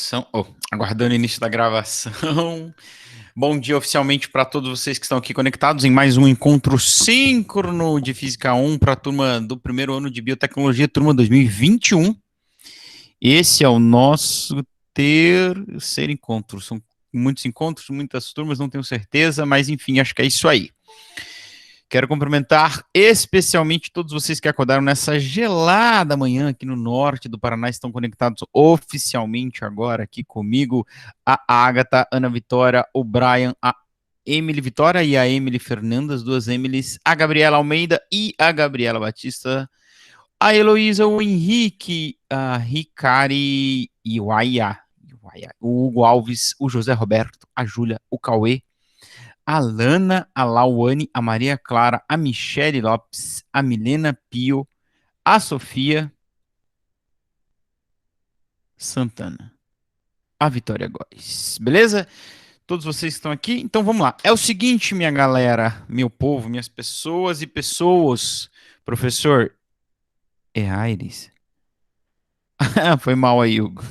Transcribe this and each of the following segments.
gravação, aguardando o início da gravação. Bom dia oficialmente para todos vocês que estão aqui conectados em mais um encontro síncrono de Física 1 para a turma do primeiro ano de Biotecnologia, turma 2021. Esse é o nosso terceiro encontro. São muitos encontros, muitas turmas, não tenho certeza, mas enfim, acho que é isso aí. Quero cumprimentar especialmente todos vocês que acordaram nessa gelada manhã aqui no norte do Paraná, estão conectados oficialmente agora aqui comigo, a Agatha, Ana Vitória, o Brian, a Emily Vitória e a Emily Fernanda, as duas Emilys, a Gabriela Almeida e a Gabriela Batista, a Heloísa, o Henrique, a Ricari e o Aya, o Hugo Alves, o José Roberto, a Júlia, o Cauê, a Lana, a Lauane, a Maria Clara, a Michele Lopes, a Milena Pio, a Sofia Santana, a Vitória Góes. Beleza? Todos vocês que estão aqui, então vamos lá. É o seguinte, minha galera, meu povo, minhas pessoas e pessoas. Professor, é Aires? Foi mal aí, Hugo.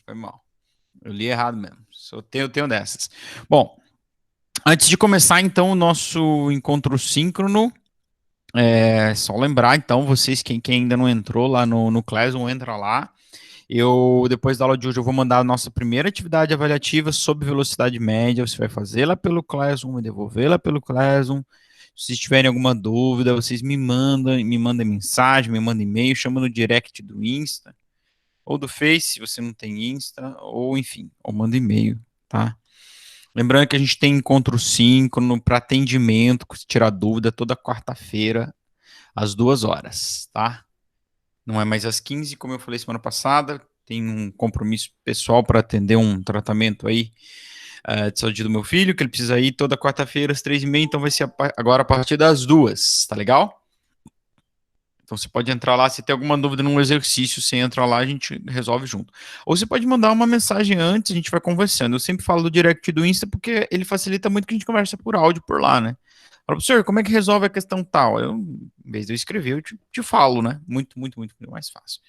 Foi mal. Eu li errado mesmo. Eu tenho dessas. Bom, antes de começar, então, o nosso encontro síncrono, só lembrar, então, vocês, quem ainda não entrou lá no Classroom, entra lá. Depois da aula de hoje, eu vou mandar a nossa primeira atividade avaliativa sobre velocidade média. Você vai fazê-la pelo Classroom e devolvê-la pelo Classroom. Se vocês tiverem alguma dúvida, vocês me mandam mensagem, me mandam e-mail, chama no direct do Insta ou do Face, se você não tem Insta, ou enfim, ou manda e-mail, tá? Lembrando que a gente tem encontro síncrono para atendimento, se tirar dúvida, toda quarta-feira, às 2 horas, tá? Não é mais às 15, como eu falei semana passada, tem um compromisso pessoal para atender um tratamento aí de saúde do meu filho, que ele precisa ir toda quarta-feira às 3h30, então vai ser agora a partir das 2, tá legal? Então você pode entrar lá, se tem alguma dúvida num exercício, você entra lá, a gente resolve junto. Ou você pode mandar uma mensagem antes, a gente vai conversando. Eu sempre falo do direct do Insta porque ele facilita muito que a gente conversa por áudio por lá, né? Fala, professor, como é que resolve a questão tal? Em vez de eu escrever, eu te falo, né? Muito, muito, muito mais fácil.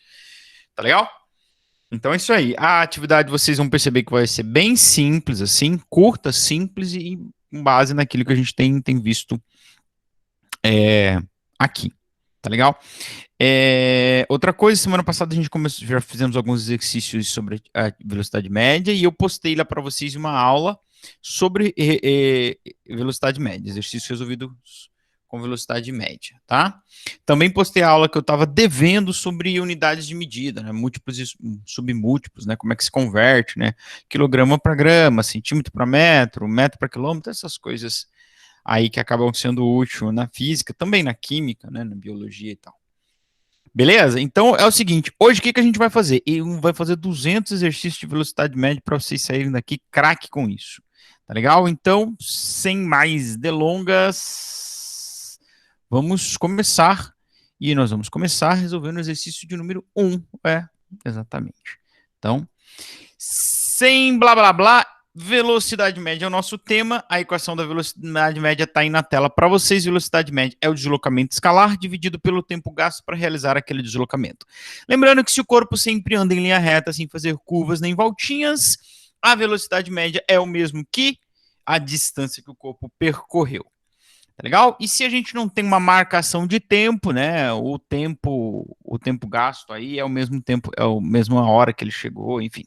Tá legal? Então é isso aí. A atividade vocês vão perceber que vai ser bem simples, assim, curta, simples e com base naquilo que a gente tem visto aqui. Tá legal? Outra coisa, semana passada a gente já fizemos alguns exercícios sobre a velocidade média e eu postei lá para vocês uma aula sobre velocidade média, exercícios resolvidos com velocidade média, tá? Também postei a aula que eu estava devendo sobre unidades de medida, né? Múltiplos e submúltiplos, né? Como é que se converte, né? Quilograma para grama, centímetro para metro, metro para quilômetro, essas coisas aí que acabam sendo úteis na física, também na química, né? Na biologia e tal. Beleza? Então é o seguinte, hoje o que a gente vai fazer? Vai fazer 200 exercícios de velocidade média para vocês saírem daqui craque com isso. Tá legal? Então, sem mais delongas, vamos começar. E nós vamos começar resolvendo o exercício de número 1. Exatamente. Então, sem blá blá blá, velocidade média é o nosso tema. A equação da velocidade média está aí na tela para vocês. Velocidade média é o deslocamento escalar dividido pelo tempo gasto para realizar aquele deslocamento. Lembrando que se o corpo sempre anda em linha reta, sem fazer curvas nem voltinhas, a velocidade média é o mesmo que a distância que o corpo percorreu. Tá legal? E se a gente não tem uma marcação de tempo, né? O tempo gasto aí é o mesmo tempo, é a mesma hora que ele chegou, enfim.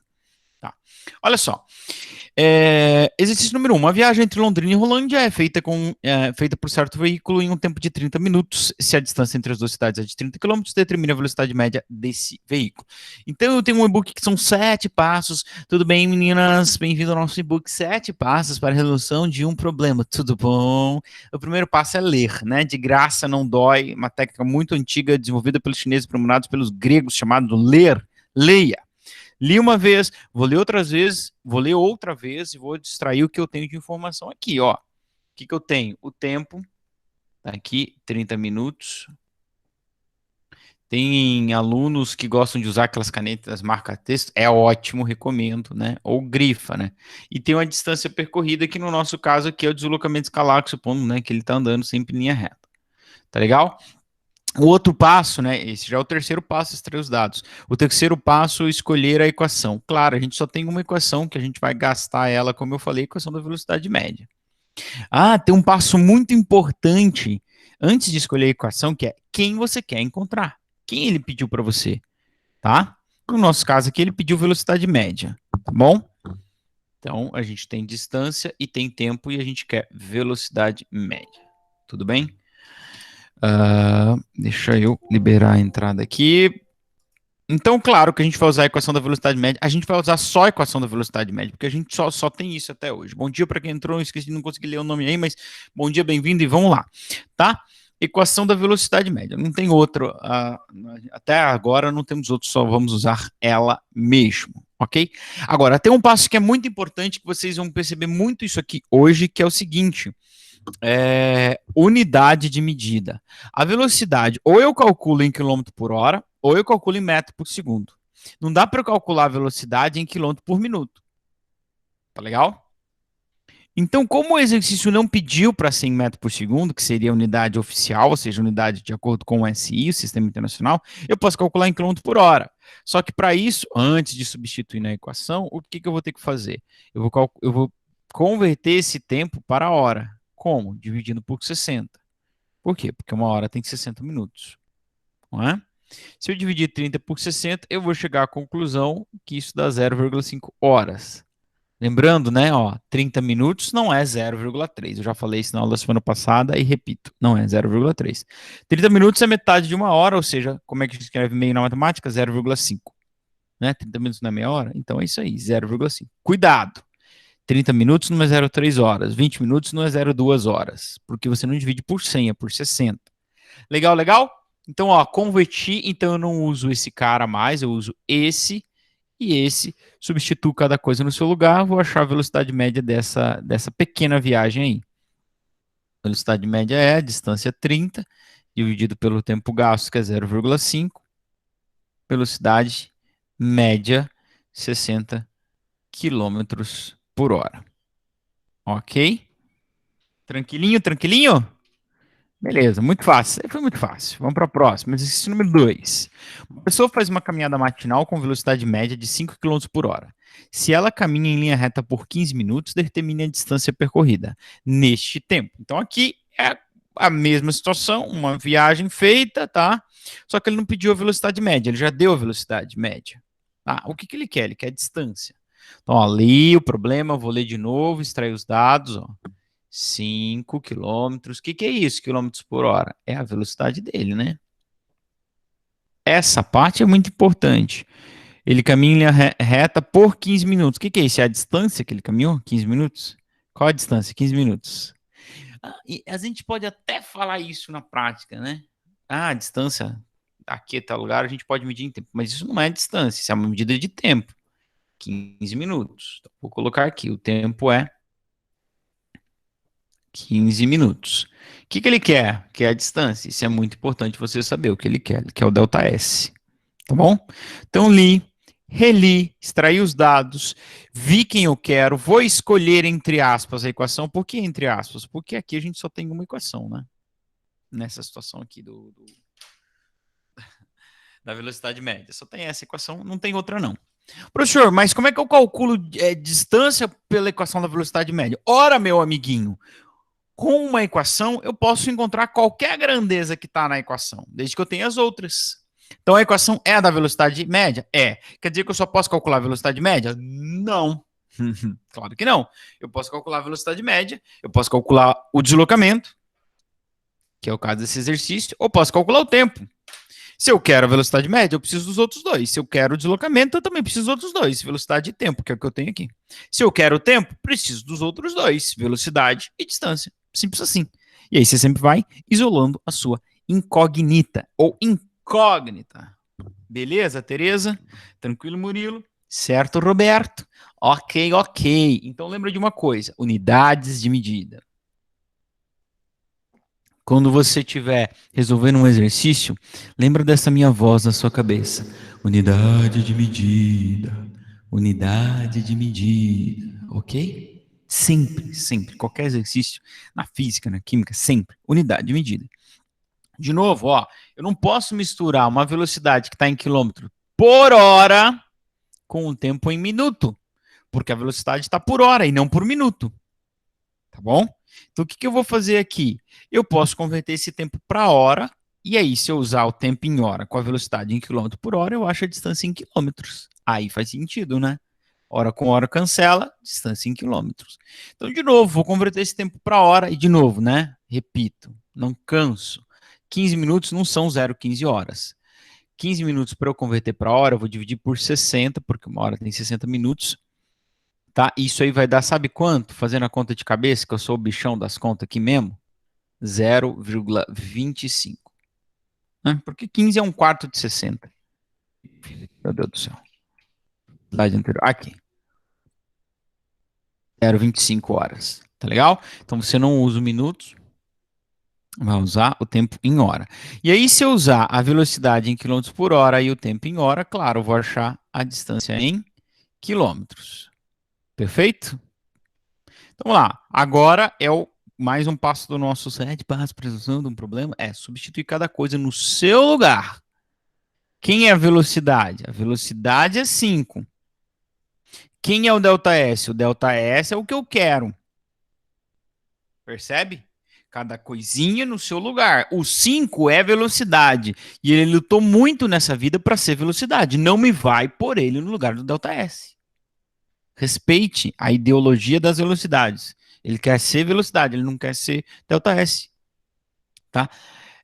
Tá. Olha só. Exercício número 1. A viagem entre Londrina e Rolândia é feita por certo veículo em um tempo de 30 minutos. Se a distância entre as duas cidades é de 30 quilômetros, determine a velocidade média desse veículo. Então, eu tenho um e-book que são 7 passos. Tudo bem, meninas? Bem-vindo ao nosso e-book 7 passos para a resolução de um problema. Tudo bom? O primeiro passo é ler, né? De graça, não dói. Uma técnica muito antiga, desenvolvida pelos chineses, promocionados pelos gregos, chamado ler. Leia. Li uma vez, vou ler outras vezes, vou ler outra vez e vou distrair o que eu tenho de informação aqui, ó. O que eu tenho? O tempo, tá aqui, 30 minutos. Tem alunos que gostam de usar aquelas canetas marca-texto, é ótimo, recomendo, né? Ou grifa, né? E tem uma distância percorrida, que no nosso caso aqui é o deslocamento escalar, supondo, né, que ele tá andando sempre em linha reta. Tá legal? O outro passo, né? Esse já é o terceiro passo, extrair os dados. O terceiro passo, escolher a equação. Claro, a gente só tem uma equação que a gente vai gastar ela, como eu falei, a equação da velocidade média. Ah, tem um passo muito importante antes de escolher a equação, que é quem você quer encontrar. Quem ele pediu para você, tá? No nosso caso aqui, ele pediu velocidade média, tá bom? Então, a gente tem distância e tem tempo e a gente quer velocidade média. Tudo bem? Deixa eu liberar a entrada aqui. Então, claro que a gente vai usar a equação da velocidade média. A gente vai usar só a equação da velocidade média, porque a gente só tem isso até hoje. Bom dia para quem entrou, esqueci, não consegui ler o nome aí, mas bom dia, bem-vindo e vamos lá, tá? Equação da velocidade média. Não tem outro, até agora não temos outro, só vamos usar ela mesmo, ok? Agora, tem um passo que é muito importante, que vocês vão perceber muito isso aqui hoje, que é o seguinte: unidade de medida. A velocidade, ou eu calculo em quilômetro por hora, ou eu calculo em metro por segundo. Não dá para calcular a velocidade em quilômetro por minuto. Tá legal? Então, como o exercício não pediu para ser em metro por segundo, que seria a unidade oficial, ou seja, unidade de acordo com o SI, o Sistema Internacional, eu posso calcular em quilômetro por hora. Só que para isso, antes de substituir na equação, o que eu vou ter que fazer? Eu vou converter esse tempo para a hora. Como? Dividindo por 60. Por quê? Porque uma hora tem 60 minutos. Não é? Se eu dividir 30 por 60, eu vou chegar à conclusão que isso dá 0,5 horas. Lembrando, né, ó, 30 minutos não é 0,3. Eu já falei isso na aula da semana passada e repito, não é 0,3. 30 minutos é metade de uma hora, ou seja, como é que a gente escreve meio na matemática? 0,5. Né? 30 minutos não é meia hora? Então é isso aí, 0,5. Cuidado! 30 minutos não é 0,3 horas, 20 minutos não é 0,2 horas, porque você não divide por 100, é por 60. Legal, legal? Então, ó, converti, então eu não uso esse cara mais, eu uso esse e esse, substituo cada coisa no seu lugar, vou achar a velocidade média dessa pequena viagem aí. Velocidade média é a distância 30, dividido pelo tempo gasto, que é 0,5, velocidade média 60 quilômetros por hora. Ok? Tranquilinho, tranquilinho? Beleza, muito fácil. Foi muito fácil. Vamos para a próxima. Exercício número 2. Uma pessoa faz uma caminhada matinal com velocidade média de 5 km por hora. Se ela caminha em linha reta por 15 minutos, determine a distância percorrida neste tempo. Então, aqui é a mesma situação, uma viagem feita, tá? Só que ele não pediu a velocidade média, ele já deu a velocidade média. Ah, o que ele quer? Ele quer a distância. Então, ó, li o problema, vou ler de novo, extrair os dados, ó. 5 quilômetros. O que é isso, quilômetros por hora? É a velocidade dele, né? Essa parte é muito importante. Ele caminha em linha reta por 15 minutos. O que é isso? É a distância que ele caminhou? 15 minutos? Qual a distância? 15 minutos. E a gente pode até falar isso na prática, né? Ah, a distância aqui a tal lugar a gente pode medir em tempo. Mas isso não é distância, isso é uma medida de tempo. 15 minutos. Então, vou colocar aqui. O tempo é 15 minutos. O que ele quer? Que é a distância. Isso é muito importante você saber o que ele quer. Ele quer o delta S. Tá bom? Então, li, reli, extraí os dados, vi quem eu quero, vou escolher entre aspas a equação. Por que entre aspas? Porque aqui a gente só tem uma equação, né? Nessa situação aqui da velocidade média. Só tem essa equação, não tem outra não. Professor, mas como é que eu calculo distância pela equação da velocidade média? Ora, meu amiguinho, com uma equação, eu posso encontrar qualquer grandeza que está na equação, desde que eu tenha as outras. Então, a equação é a da velocidade média? É. Quer dizer que eu só posso calcular a velocidade média? Não. Claro que não. Eu posso calcular a velocidade média, eu posso calcular o deslocamento, que é o caso desse exercício, ou posso calcular o tempo. Se eu quero a velocidade média, eu preciso dos outros dois. Se eu quero o deslocamento, eu também preciso dos outros dois. Velocidade e tempo, que é o que eu tenho aqui. Se eu quero o tempo, preciso dos outros dois. Velocidade e distância. Simples assim. E aí você sempre vai isolando a sua incógnita ou incógnita. Beleza, Tereza? Tranquilo, Murilo? Certo, Roberto? Ok, ok. Então lembra de uma coisa: unidades de medida. Quando você estiver resolvendo um exercício, lembra dessa minha voz na sua cabeça. Unidade de medida. Unidade de medida. Ok? Sempre, sempre. Qualquer exercício, na física, na química, sempre. Unidade de medida. De novo, ó, eu não posso misturar uma velocidade que está em quilômetro por hora com o tempo em minuto, porque a velocidade está por hora e não por minuto, tá bom? Então, o que eu vou fazer aqui? Eu posso converter esse tempo para hora, e aí, se eu usar o tempo em hora com a velocidade em quilômetro por hora, eu acho a distância em quilômetros. Aí faz sentido, né? Hora com hora cancela, distância em quilômetros. Então, de novo, vou converter esse tempo para hora, e de novo, né? Repito, não canso. 15 minutos não são 0,15 horas. 15 minutos para eu converter para hora, eu vou dividir por 60, porque uma hora tem 60 minutos. Tá? Isso aí vai dar, sabe quanto? Fazendo a conta de cabeça, que eu sou o bichão das contas aqui mesmo, 0,25. Né? Porque 15 é um quarto de 60. Meu Deus do céu. Slide anterior. Aqui. 0,25 horas. Tá legal? Então você não usa o minutos, vai usar o tempo em hora. E aí, se eu usar a velocidade em quilômetros por hora e o tempo em hora, claro, eu vou achar a distância em quilômetros. Perfeito? Então, vamos lá. Agora é mais um passo do nosso 7 passos para resolução de um problema. É substituir cada coisa no seu lugar. Quem é a velocidade? A velocidade é 5. Quem é o ΔS? O ΔS é o que eu quero. Percebe? Cada coisinha no seu lugar. O 5 é velocidade. E ele lutou muito nessa vida para ser velocidade. Não me vai pôr ele no lugar do ΔS. Respeite a ideologia das velocidades. Ele quer ser velocidade, ele não quer ser ΔS. Tá?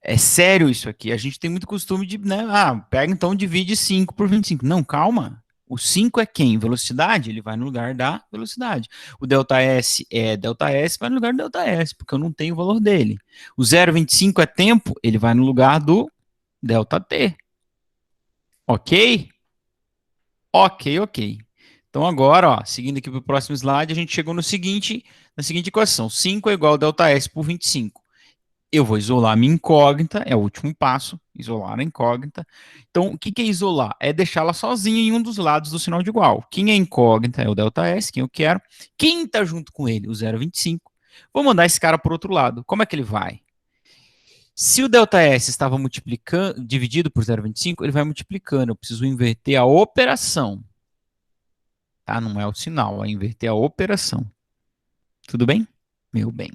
É sério isso aqui. A gente tem muito costume de, né? Ah, pega então, divide 5 por 25. Não, calma. O 5 é quem? Velocidade? Ele vai no lugar da velocidade. O ΔS é ΔS, vai no lugar do ΔS, porque eu não tenho o valor dele. O 0,25 é tempo, ele vai no lugar do ΔT. Ok? Ok, ok. Então agora, ó, seguindo aqui para o próximo slide, a gente chegou no seguinte, na seguinte equação. 5 é igual a ΔS por 25. Eu vou isolar a minha incógnita, é o último passo, isolar a incógnita. Então, o que é isolar? É deixá-la sozinha em um dos lados do sinal de igual. Quem é incógnita é o ΔS, quem eu quero. Quem está junto com ele? O 0,25. Vou mandar esse cara para o outro lado. Como é que ele vai? Se o ΔS estava multiplicando, dividido por 0,25, ele vai multiplicando. Eu preciso inverter a operação. Tá? Não é o sinal, é inverter a operação. Tudo bem? Meu bem.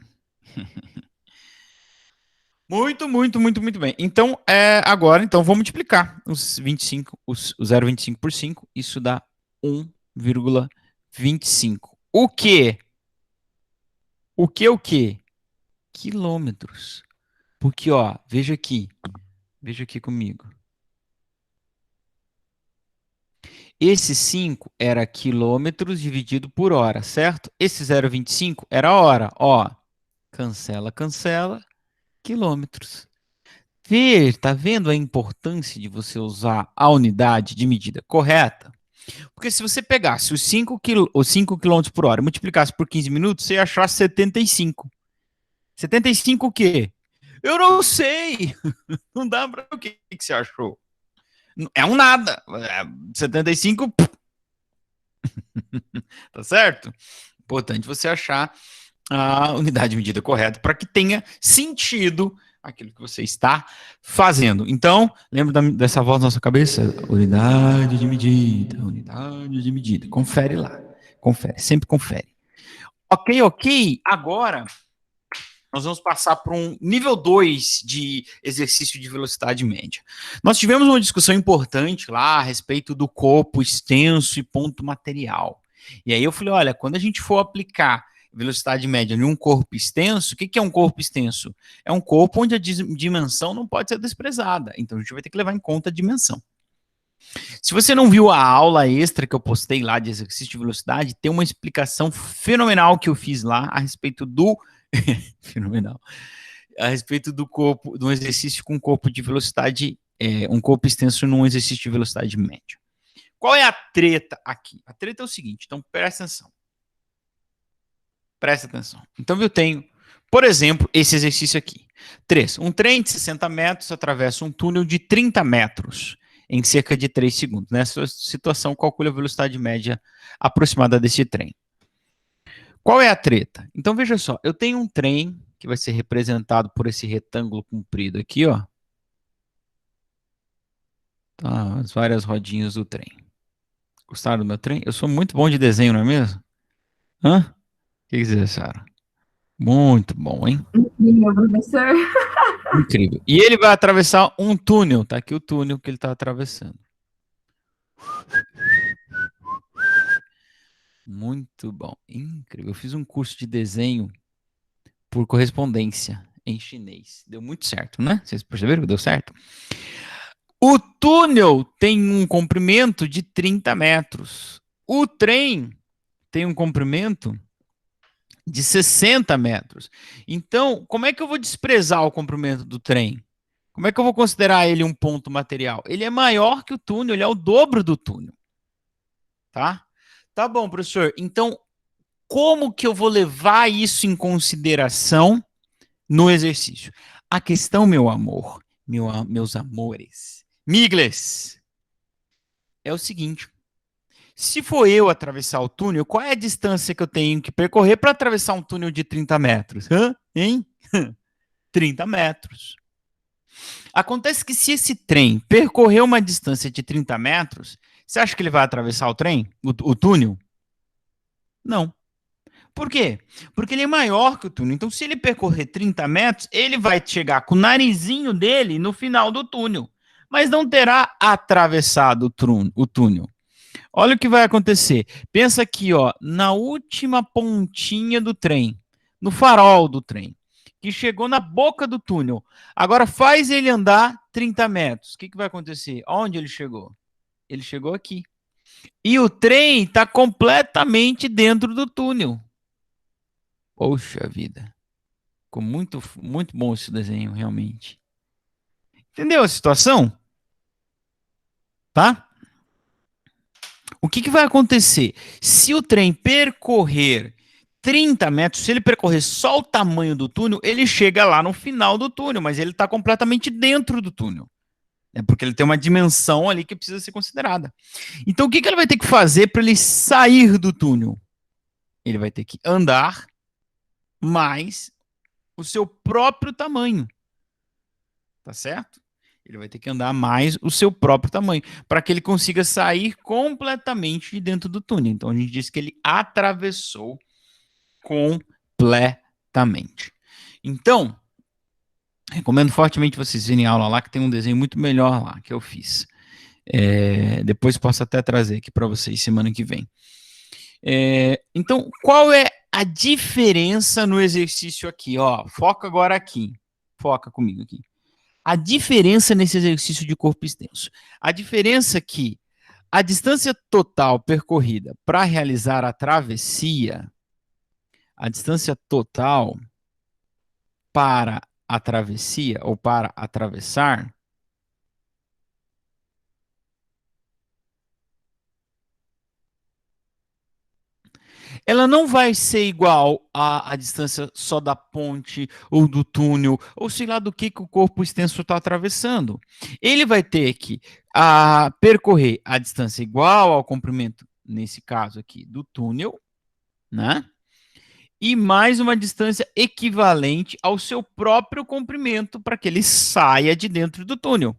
Muito bem. Então, agora, então, vou multiplicar os 25, o 0,25 por 5. Isso dá 1,25. O quê? O quê? O quê? Quilômetros. Porque, ó, veja aqui. Veja aqui comigo. Esse 5 era quilômetros dividido por hora, certo? Esse 0,25 era hora. Ó, cancela, cancela, quilômetros. Tá vendo a importância de você usar a unidade de medida correta? Porque se você pegasse os 5 km por hora e multiplicasse por 15 minutos, você ia achar 75. 75 o quê? Eu não sei. Não dá para o que você achou? É um nada. 75, tá certo? Importante você achar a unidade de medida correta para que tenha sentido aquilo que você está fazendo. Então, lembra dessa voz na nossa cabeça? Unidade de medida, unidade de medida. Confere lá. Confere, sempre confere. Ok, ok. Agora, nós vamos passar para um nível 2 de exercício de velocidade média. Nós tivemos uma discussão importante lá a respeito do corpo extenso e ponto material. E aí eu falei, olha, quando a gente for aplicar velocidade média em um corpo extenso, o que é um corpo extenso? É um corpo onde a dimensão não pode ser desprezada. Então a gente vai ter que levar em conta a dimensão. Se você não viu a aula extra que eu postei lá de exercício de velocidade, tem uma explicação fenomenal que eu fiz lá a respeito do fenomenal. A respeito do corpo, de um exercício com corpo de velocidade, um corpo extenso num exercício de velocidade média. Qual é a treta aqui? A treta é o seguinte, então presta atenção. Presta atenção. Então eu tenho, por exemplo, esse exercício aqui. 3. Um trem de 60 metros atravessa um túnel de 30 metros em cerca de 3 segundos. Nessa situação, calcule a velocidade média aproximada desse trem. Qual é a treta? Então, veja só, eu tenho um trem que vai ser representado por esse retângulo comprido aqui, ó. Tá, as várias rodinhas do trem. Gostaram do meu trem? Eu sou muito bom de desenho, não é mesmo? Hã? O que dizer, Sara? Muito bom, hein? Meu professor. Incrível. E ele vai atravessar um túnel. Tá aqui o túnel que ele está atravessando. Muito bom. Incrível. Eu fiz um curso de desenho por correspondência em chinês. Deu muito certo, né? Vocês perceberam que deu certo? O túnel tem um comprimento de 30 metros. O trem tem um comprimento de 60 metros. Então, como é que eu vou desprezar o comprimento do trem? Como é que eu vou considerar ele um ponto material? Ele é maior que o túnel, ele é o dobro do túnel. Tá? Tá bom, professor. Então, como que eu vou levar isso em consideração no exercício? A questão, meu amor, meus amores, migles, é o seguinte. Se for eu atravessar o túnel, qual é a distância que eu tenho que percorrer para atravessar um túnel de 30 metros? Hã? Hein? 30 metros. Acontece que se esse trem percorrer uma distância de 30 metros, você acha que ele vai atravessar o trem? O túnel? Não. Por quê? Porque ele é maior que o túnel. Então, se ele percorrer 30 metros, ele vai chegar com o narizinho dele no final do túnel, mas não terá atravessado o túnel. Olha o que vai acontecer. Pensa aqui, ó, na última pontinha do trem, no farol do trem, que chegou na boca do túnel. Agora faz ele andar 30 metros. O que vai acontecer? Onde ele chegou? Ele chegou aqui. E o trem está completamente dentro do túnel. Poxa vida. Ficou muito, muito bom esse desenho, realmente. Entendeu a situação? Tá? O que vai acontecer? Se o trem percorrer 30 metros, se ele percorrer só o tamanho do túnel, ele chega lá no final do túnel, mas ele está completamente dentro do túnel. É porque ele tem uma dimensão ali que precisa ser considerada. Então, o que ele vai ter que fazer para ele sair do túnel? Ele vai ter que andar mais o seu próprio tamanho. Tá certo? Ele vai ter que andar mais o seu próprio tamanho para que ele consiga sair completamente de dentro do túnel. Então a gente diz que ele atravessou completamente. Então, recomendo fortemente vocês virem aula lá, que tem um desenho muito melhor lá que eu fiz. Depois posso até trazer aqui para vocês semana que vem. Então, qual é a diferença no exercício aqui? Ó, foca agora aqui. Foca comigo aqui. A diferença nesse exercício de corpo extenso. A diferença é que a distância total percorrida para realizar a travessia, a distância total para a travessia ou para atravessar, ela não vai ser igual à distância só da ponte ou do túnel, ou sei lá do que o corpo extenso está atravessando. Ele vai ter que percorrer a distância igual ao comprimento, nesse caso aqui, do túnel, né? E mais uma distância equivalente ao seu próprio comprimento para que ele saia de dentro do túnel.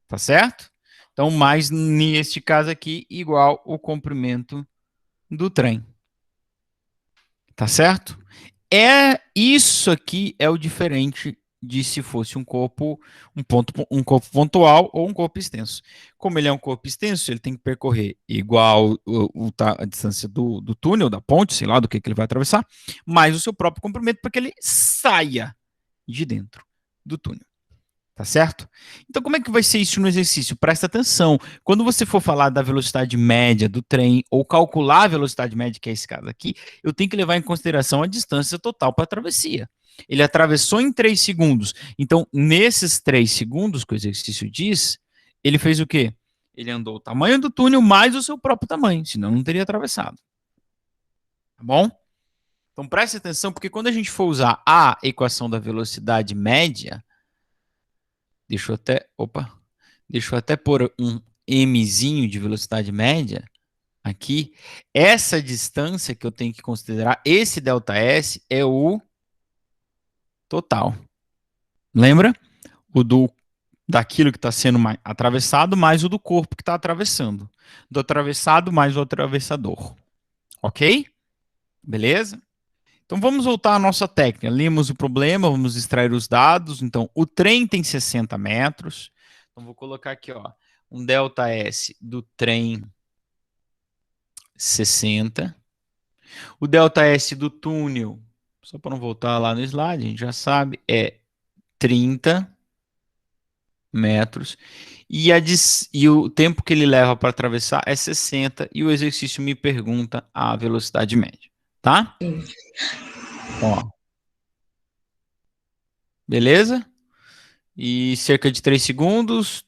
Tá certo? Então, mais neste caso aqui, igual o comprimento do trem. Tá certo? Isso aqui é o diferente de se fosse um corpo pontual ou um corpo extenso. Como ele é um corpo extenso, ele tem que percorrer igual a distância do túnel, da ponte, sei lá do que ele vai atravessar, mais o seu próprio comprimento para que ele saia de dentro do túnel. Tá certo? Então, como é que vai ser isso no exercício? Presta atenção. Quando você for falar da velocidade média do trem ou calcular a velocidade média, que é esse caso aqui, eu tenho que levar em consideração a distância total para a travessia. Ele atravessou em 3 segundos. Então, nesses 3 segundos que o exercício diz, ele fez o quê? Ele andou o tamanho do túnel mais o seu próprio tamanho, senão não teria atravessado. Tá bom? Então, preste atenção, porque quando a gente for usar a equação da velocidade média, deixa eu até pôr um mzinho de velocidade média aqui. Essa distância que eu tenho que considerar, esse ΔS é o total. Lembra? O do daquilo que está sendo atravessado mais o do corpo que está atravessando. Do atravessado mais o atravessador. Ok? Beleza? Então vamos voltar à nossa técnica. Lemos o problema, vamos extrair os dados. Então, o trem tem 60 metros. Então, vou colocar aqui, ó, um ΔS do trem 60. O ΔS do túnel, só para não voltar lá no slide, a gente já sabe, é 30 metros. E o tempo que ele leva para atravessar é 60. E o exercício me pergunta a velocidade média. Tá? Ó. Beleza? E cerca de 3 segundos,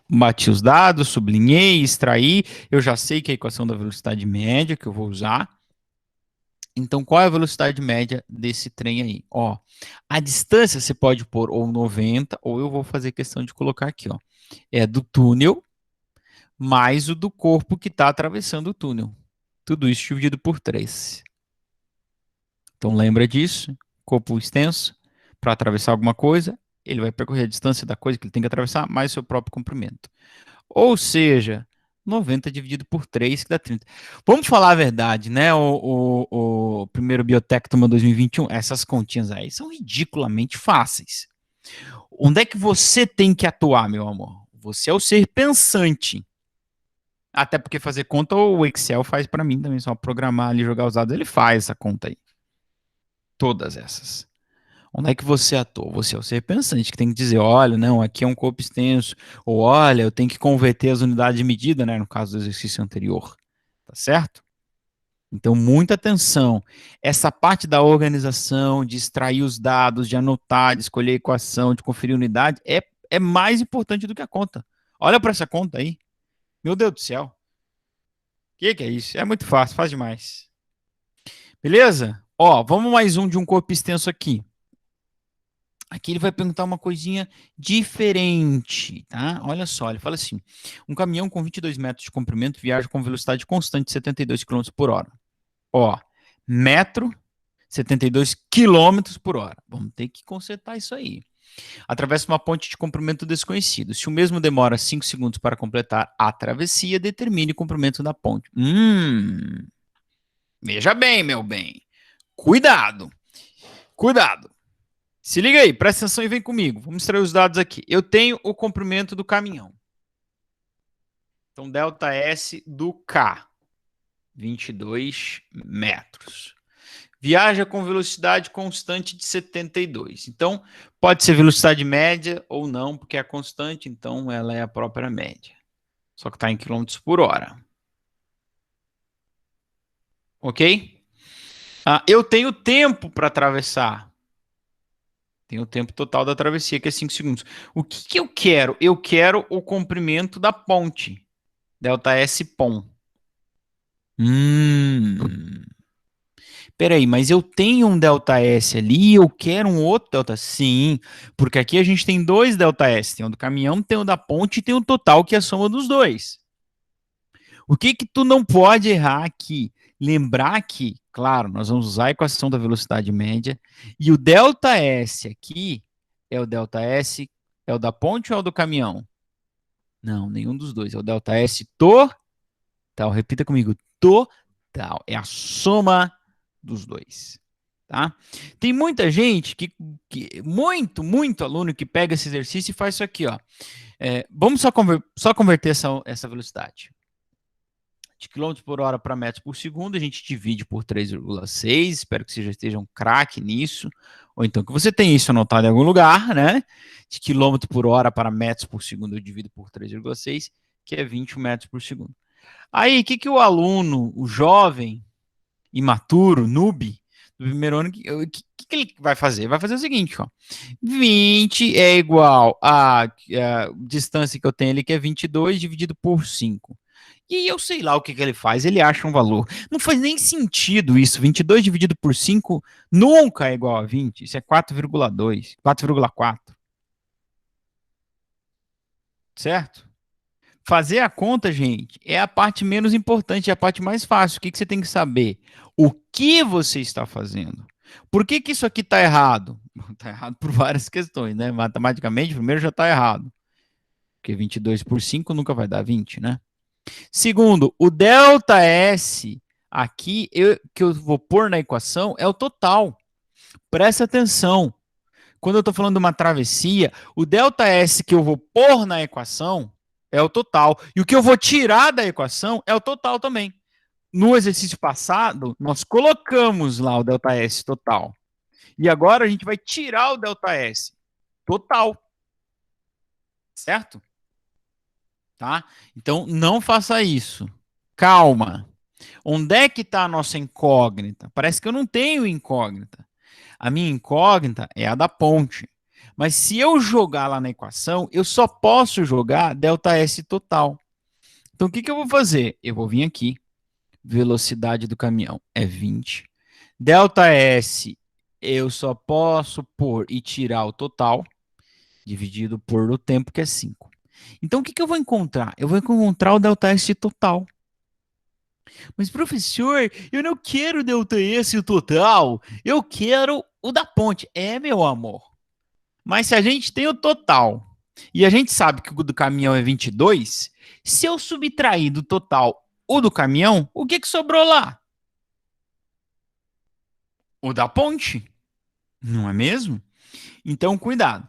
bati os dados, sublinhei, extraí. Eu já sei que é a equação da velocidade média que eu vou usar. Então, qual é a velocidade média desse trem aí? Ó, a distância você pode pôr ou 90, ou eu vou fazer questão de colocar aqui, ó. É do túnel mais o do corpo que está atravessando o túnel. Tudo isso dividido por 3. Então, lembra disso? Corpo extenso, para atravessar alguma coisa, ele vai percorrer a distância da coisa que ele tem que atravessar, mais o seu próprio comprimento. Ou seja, 90 dividido por 3, que dá 30. Vamos falar a verdade, né? O primeiro Biotectoma 2021, essas continhas aí são ridiculamente fáceis. Onde é que você tem que atuar, meu amor? Você é o ser pensante. Até porque fazer conta o Excel faz para mim também, só programar ali, jogar os dados, ele faz essa conta aí. Todas essas. Onde é que você atua? Você é o ser pensante que tem que dizer, olha, não, aqui é um corpo extenso, ou olha, eu tenho que converter as unidades de medida, né, no caso do exercício anterior, tá certo? Então, muita atenção. Essa parte da organização, de extrair os dados, de anotar, de escolher a equação, de conferir unidade, é mais importante do que a conta. Olha para essa conta aí. Meu Deus do céu. O que é isso? É muito fácil, faz demais. Beleza? Ó, vamos mais um de um corpo extenso aqui. Aqui ele vai perguntar uma coisinha diferente, tá? Olha só, ele fala assim: um caminhão com 22 metros de comprimento viaja com velocidade constante de 72 km por hora. Ó, metro, 72 km por hora. Vamos ter que consertar isso aí. Atravessa uma ponte de comprimento desconhecido. Se o mesmo demora 5 segundos para completar a travessia, determine o comprimento da ponte. Veja bem, meu bem. Cuidado. Cuidado. Se liga aí, presta atenção e vem comigo. Vamos extrair os dados aqui. Eu tenho o comprimento do caminhão. Então, ΔS do K, 22 metros. Viaja com velocidade constante de 72. Então, pode ser velocidade média ou não, porque é constante, então ela é a própria média. Só que está em quilômetros por hora. Ok? Eu tenho tempo para atravessar. Tem o tempo total da travessia, que é 5 segundos. O que eu quero? Eu quero o comprimento da ponte. ΔS POM. Peraí, mas eu tenho um ΔS ali e eu quero um outro ΔS? Sim, porque aqui a gente tem dois ΔS. Tem o do caminhão, tem o da ponte e tem o total, que é a soma dos dois. O que tu não pode errar aqui? Lembrar que, claro, nós vamos usar a equação da velocidade média e o ΔS aqui é o ΔS, é o da ponte ou é o do caminhão? Não, nenhum dos dois. É o ΔS total. Repita comigo. Total. É a soma dos dois. Tá? Tem muita gente muito aluno que pega esse exercício e faz isso aqui, ó. Vamos só converter essa velocidade. De km por hora para metros por segundo, a gente divide por 3,6. Espero que você já esteja um craque nisso. Ou então que você tenha isso anotado em algum lugar, né? De km por hora para metros por segundo, eu divido por 3,6, que é 20 metros por segundo. Aí, o que o aluno, o jovem, imaturo, noob, do primeiro ano, que ele vai fazer? Vai fazer o seguinte, ó. 20 é igual a distância que eu tenho ali, que é 22, dividido por 5. E eu sei lá o que ele faz, ele acha um valor. Não faz nem sentido isso. 22 dividido por 5 nunca é igual a 20. Isso é 4,2, 4,4. Certo? Fazer a conta, gente, é a parte menos importante, é a parte mais fácil. O que você tem que saber? O que você está fazendo? Por que que isso aqui está errado? Está errado por várias questões, né? Matematicamente, primeiro já está errado, porque 22 por 5 nunca vai dar 20, né? Segundo, o ΔS aqui, que eu vou pôr na equação, é o total. Presta atenção. Quando eu estou falando de uma travessia, o ΔS que eu vou pôr na equação é o total. E o que eu vou tirar da equação é o total também. No exercício passado, nós colocamos lá o ΔS total. E agora a gente vai tirar o ΔS total. Certo? Tá? Então, não faça isso. Calma. Onde é que está a nossa incógnita? Parece que eu não tenho incógnita. A minha incógnita é a da ponte. Mas se eu jogar lá na equação, eu só posso jogar ΔS total. Então, o que eu vou fazer? Eu vou vir aqui. Velocidade do caminhão é 20. ΔS, eu só posso pôr e tirar o total, dividido por o tempo, que é 5. Então, o que eu vou encontrar? Eu vou encontrar o ΔS total. Mas, professor, eu não quero o ΔS total. Eu quero o da ponte. É, meu amor. Mas se a gente tem o total e a gente sabe que o do caminhão é 22, se eu subtrair do total o do caminhão, o que sobrou lá? O da ponte. Não é mesmo? Então, cuidado.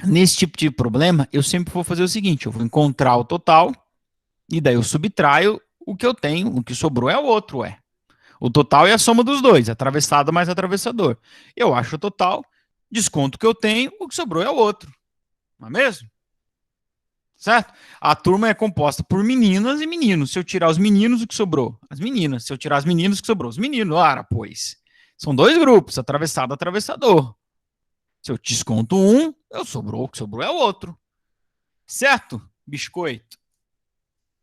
Nesse tipo de problema, eu sempre vou fazer o seguinte: eu vou encontrar o total e daí eu subtraio o que eu tenho, o que sobrou é o outro, é. O total é a soma dos dois, atravessado mais atravessador. Eu acho o total, desconto o que eu tenho, o que sobrou é o outro. Não é mesmo? Certo? A turma é composta por meninas e meninos. Se eu tirar os meninos, o que sobrou? As meninas. Se eu tirar as meninas, o que sobrou? Os meninos. Ora, pois. São dois grupos, atravessado, atravessador. Se eu desconto um, o que sobrou é o outro. Certo, biscoito?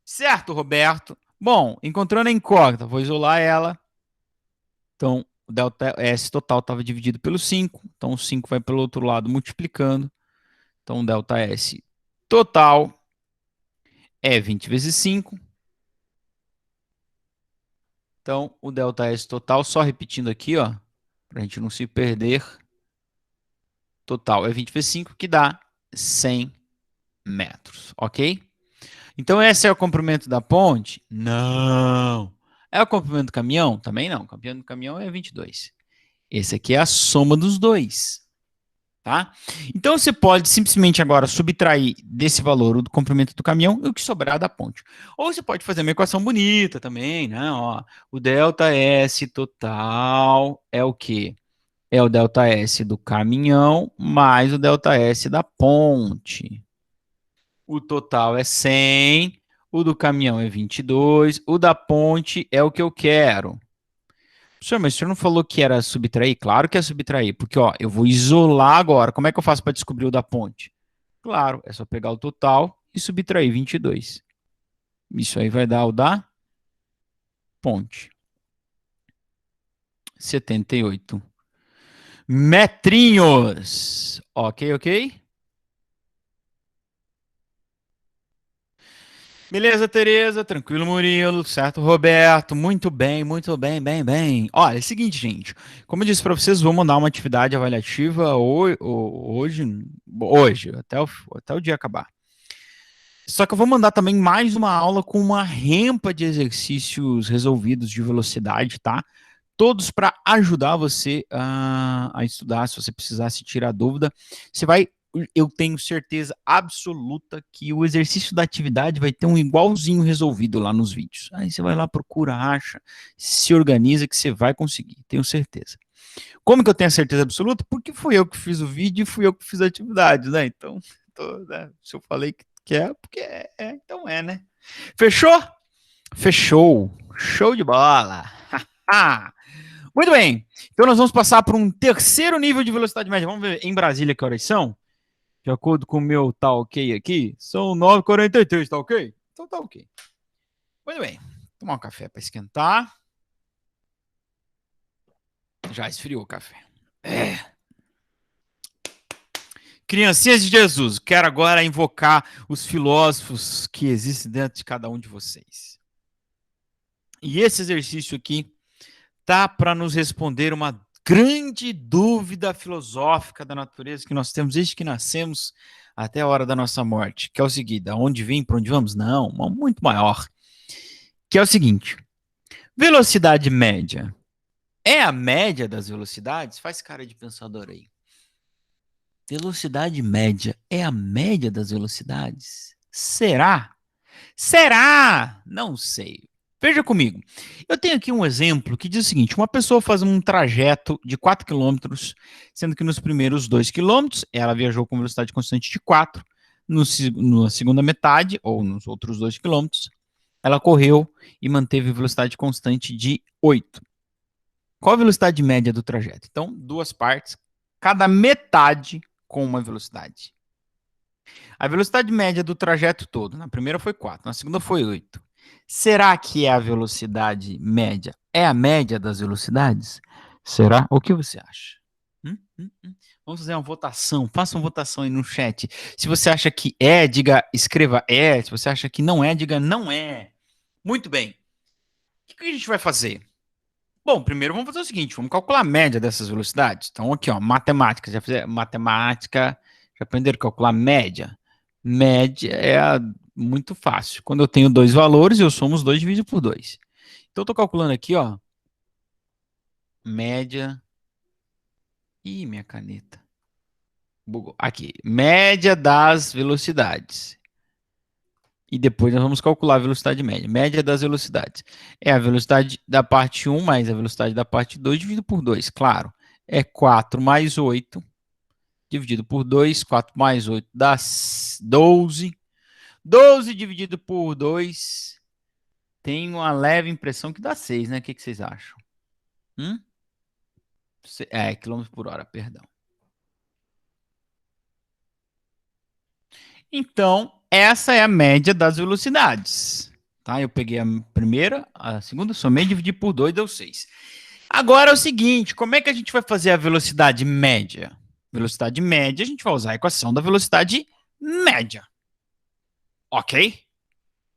Certo, Roberto? Bom, encontrando a incógnita, vou isolar ela. Então, o delta S total estava dividido pelo 5. Então, o 5 vai pelo outro lado multiplicando. Então, o delta S total é 20 vezes 5. Então, o ΔS total, só repetindo aqui, ó, para a gente não se perder, total é 20 vezes 5, que dá 100 metros, ok? Então, esse é o comprimento da ponte? Não. É o comprimento do caminhão? Também não. O comprimento do caminhão é 22. Esse aqui é a soma dos dois. Tá? Então você pode simplesmente agora subtrair desse valor o do comprimento do caminhão e o que sobrar da ponte. Ou você pode fazer uma equação bonita também, né? Ó, o ΔS total é o quê? É o ΔS do caminhão mais o ΔS da ponte. O total é 100, o do caminhão é 22, o da ponte é o que eu quero. Senhor, mas o senhor não falou que era subtrair? Claro que é subtrair, porque ó, eu vou isolar agora. Como é que eu faço para descobrir o da ponte? Claro, é só pegar o total e subtrair 22. Isso aí vai dar o da ponte. 78 metrinhos. Ok, ok? Beleza, Tereza, tranquilo, Murilo, certo, Roberto, muito bem, bem, bem. Olha, é o seguinte, gente, como eu disse para vocês, vou mandar uma atividade avaliativa hoje, até o dia acabar. Só que eu vou mandar também mais uma aula com uma rempa de exercícios resolvidos de velocidade, tá? Todos para ajudar você a estudar, se você precisasse tirar dúvida. Você vai, eu tenho certeza absoluta que o exercício da atividade vai ter um igualzinho resolvido lá nos vídeos. Aí você vai lá, procura, acha, se organiza que você vai conseguir, tenho certeza. Como que eu tenho a certeza absoluta? Porque fui eu que fiz o vídeo e fui eu que fiz a atividade, né? Então, né? Se eu falei que é, porque então é, né? Fechou? Fechou. Show de bola. Muito bem. Então nós vamos passar para um terceiro nível de velocidade média. Vamos ver em Brasília que horas são? De acordo com o meu tá ok aqui, são 9h43, tá ok? Então tá ok. Muito bem. Tomar um café para esquentar. Já esfriou o café. Criancinhas de Jesus, quero agora invocar os filósofos que existem dentro de cada um de vocês. E esse exercício aqui tá para nos responder uma grande dúvida filosófica da natureza que nós temos desde que nascemos até a hora da nossa morte, que é o seguinte: da onde vim, para onde vamos? Não, uma muito maior, que é o seguinte: velocidade média é a média das velocidades? Faz cara de pensador aí. Velocidade média é a média das velocidades? Será? Será? Não sei. Veja comigo. Eu tenho aqui um exemplo que diz o seguinte: uma pessoa faz um trajeto de 4 quilômetros, sendo que nos primeiros 2 quilômetros ela viajou com velocidade constante de 4, na segunda metade, ou nos outros 2 quilômetros, ela correu e manteve velocidade constante de 8. Qual a velocidade média do trajeto? Então, duas partes, cada metade com uma velocidade. A velocidade média do trajeto todo, na primeira foi 4, na segunda foi 8. Será que é a velocidade média? É a média das velocidades? Será? O que você acha? Vamos fazer uma votação. Faça uma votação aí no chat. Se você acha que é, diga, escreva é. Se você acha que não é, diga não é. Muito bem. O que a gente vai fazer? Bom, primeiro vamos fazer o seguinte, vamos calcular a média dessas velocidades. Então aqui, ó, matemática, já fizeram matemática, já aprenderam a calcular média? Média é muito fácil. Quando eu tenho dois valores, eu somo os dois dividido por 2. Então eu estou calculando aqui, ó, média. Ih, minha caneta. Bugou. Aqui, média das velocidades. E depois nós vamos calcular a velocidade média. Média das velocidades. É a velocidade da parte 1 mais a velocidade da parte 2 dividido por 2. Claro, é 4 mais 8 dividido por 2. 4 mais 8 dá 12. 12 dividido por 2 tem uma leve impressão que dá 6, né? O que vocês acham? Quilômetros por hora, perdão. Então, essa é a média das velocidades. Tá? Eu peguei a primeira, a segunda, somei, dividi por 2, deu 6. Agora é o seguinte, como é que a gente vai fazer a velocidade média? Velocidade média, a gente vai usar a equação da velocidade média. Ok?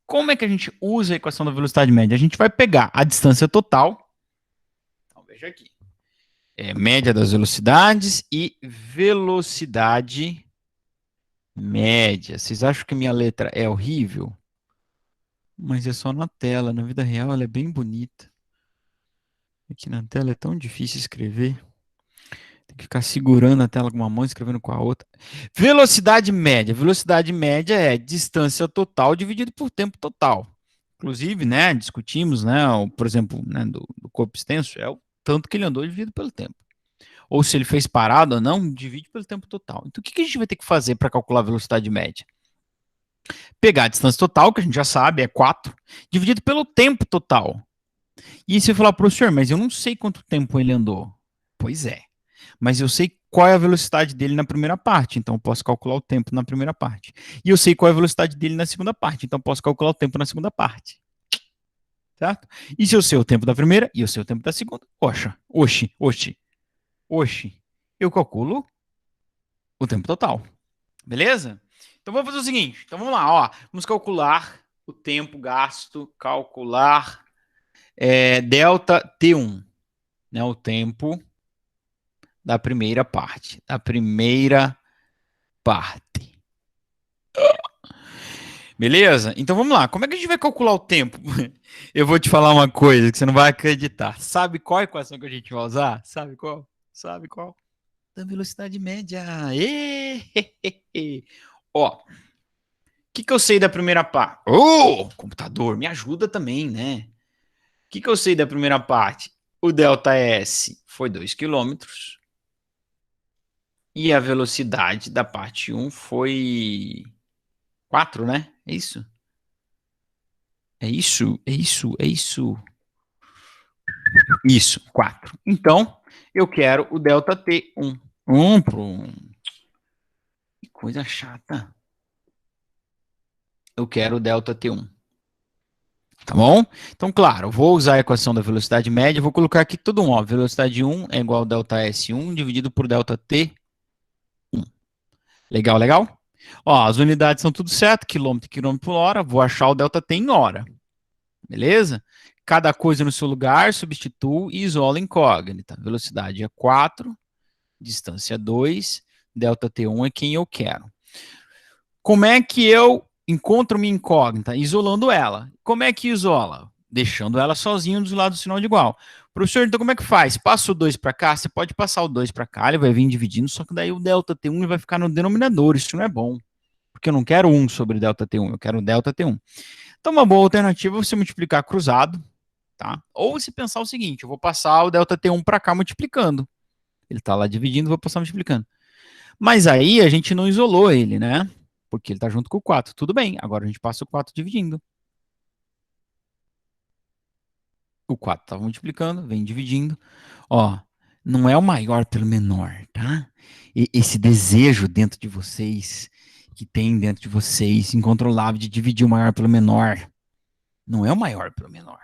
Como é que a gente usa a equação da velocidade média? A gente vai pegar a distância total. Então, veja aqui. Média das velocidades e velocidade média. Vocês acham que minha letra é horrível? Mas é só na tela. Na vida real ela é bem bonita. Aqui na tela é tão difícil escrever. Tem que ficar segurando a tela com uma mão e escrevendo com a outra. Velocidade média. Velocidade média é distância total dividido por tempo total. Inclusive, né, discutimos, né, por exemplo, né, do corpo extenso, é o tanto que ele andou dividido pelo tempo. Ou se ele fez parado ou não, divide pelo tempo total. Então, o que a gente vai ter que fazer para calcular a velocidade média? Pegar a distância total, que a gente já sabe, é 4, dividido pelo tempo total. E você falar, professor, mas eu não sei quanto tempo ele andou. Pois é. Mas eu sei qual é a velocidade dele na primeira parte, então eu posso calcular o tempo na primeira parte. E eu sei qual é a velocidade dele na segunda parte, então eu posso calcular o tempo na segunda parte. Certo? E se eu sei o tempo da primeira e eu sei o tempo da segunda, eu calculo o tempo total. Beleza? Então vamos fazer o seguinte. Então vamos lá, ó. Vamos calcular o tempo gasto, calcular delta T1, né? O tempo da primeira parte. Beleza? Então vamos lá. Como é que a gente vai calcular o tempo? Eu vou te falar uma coisa que você não vai acreditar. Sabe qual a equação que a gente vai usar? Sabe qual? Sabe qual? Da velocidade média. Ó, o que eu sei da primeira parte? Computador, me ajuda também, né? O que eu sei da primeira parte? O delta S foi 2 km. E a velocidade da parte 1 foi 4, né? É isso? É isso, é isso, é isso. Isso, 4. Então, eu quero o delta T1. Que coisa chata. Eu quero o delta T1. Tá bom? Então, claro, eu vou usar a equação da velocidade média, vou colocar aqui tudo ó. Velocidade 1 é igual a delta S1 dividido por delta T1. Legal, legal? Ó, as unidades são tudo certo, quilômetro e quilômetro por hora, vou achar o delta T em hora. Beleza? Cada coisa no seu lugar, substituo e isolo a incógnita. Velocidade é 4, distância 2, delta T1 é quem eu quero. Como é que eu encontro minha incógnita? Isolando ela. Como é que isola? Deixando ela sozinha do lado do sinal de igual. Professor, então como é que faz? Passa o 2 para cá? Você pode passar o 2 para cá, ele vai vir dividindo, só que daí o delta T1 vai ficar no denominador. Isso não é bom. Porque eu não quero 1 sobre delta T1, eu quero delta T1. Então, uma boa alternativa é você multiplicar cruzado, tá? Ou se pensar o seguinte, eu vou passar o delta T1 para cá multiplicando. Ele está lá dividindo, vou passar multiplicando. Mas aí a gente não isolou ele, né? Porque ele está junto com o 4. Tudo bem, agora a gente passa o 4 dividindo. O 4 estava multiplicando, vem dividindo. Ó, não é o maior pelo menor, tá? Esse desejo dentro de vocês, que tem dentro de vocês, incontrolável de dividir o maior pelo menor, não é o maior pelo menor.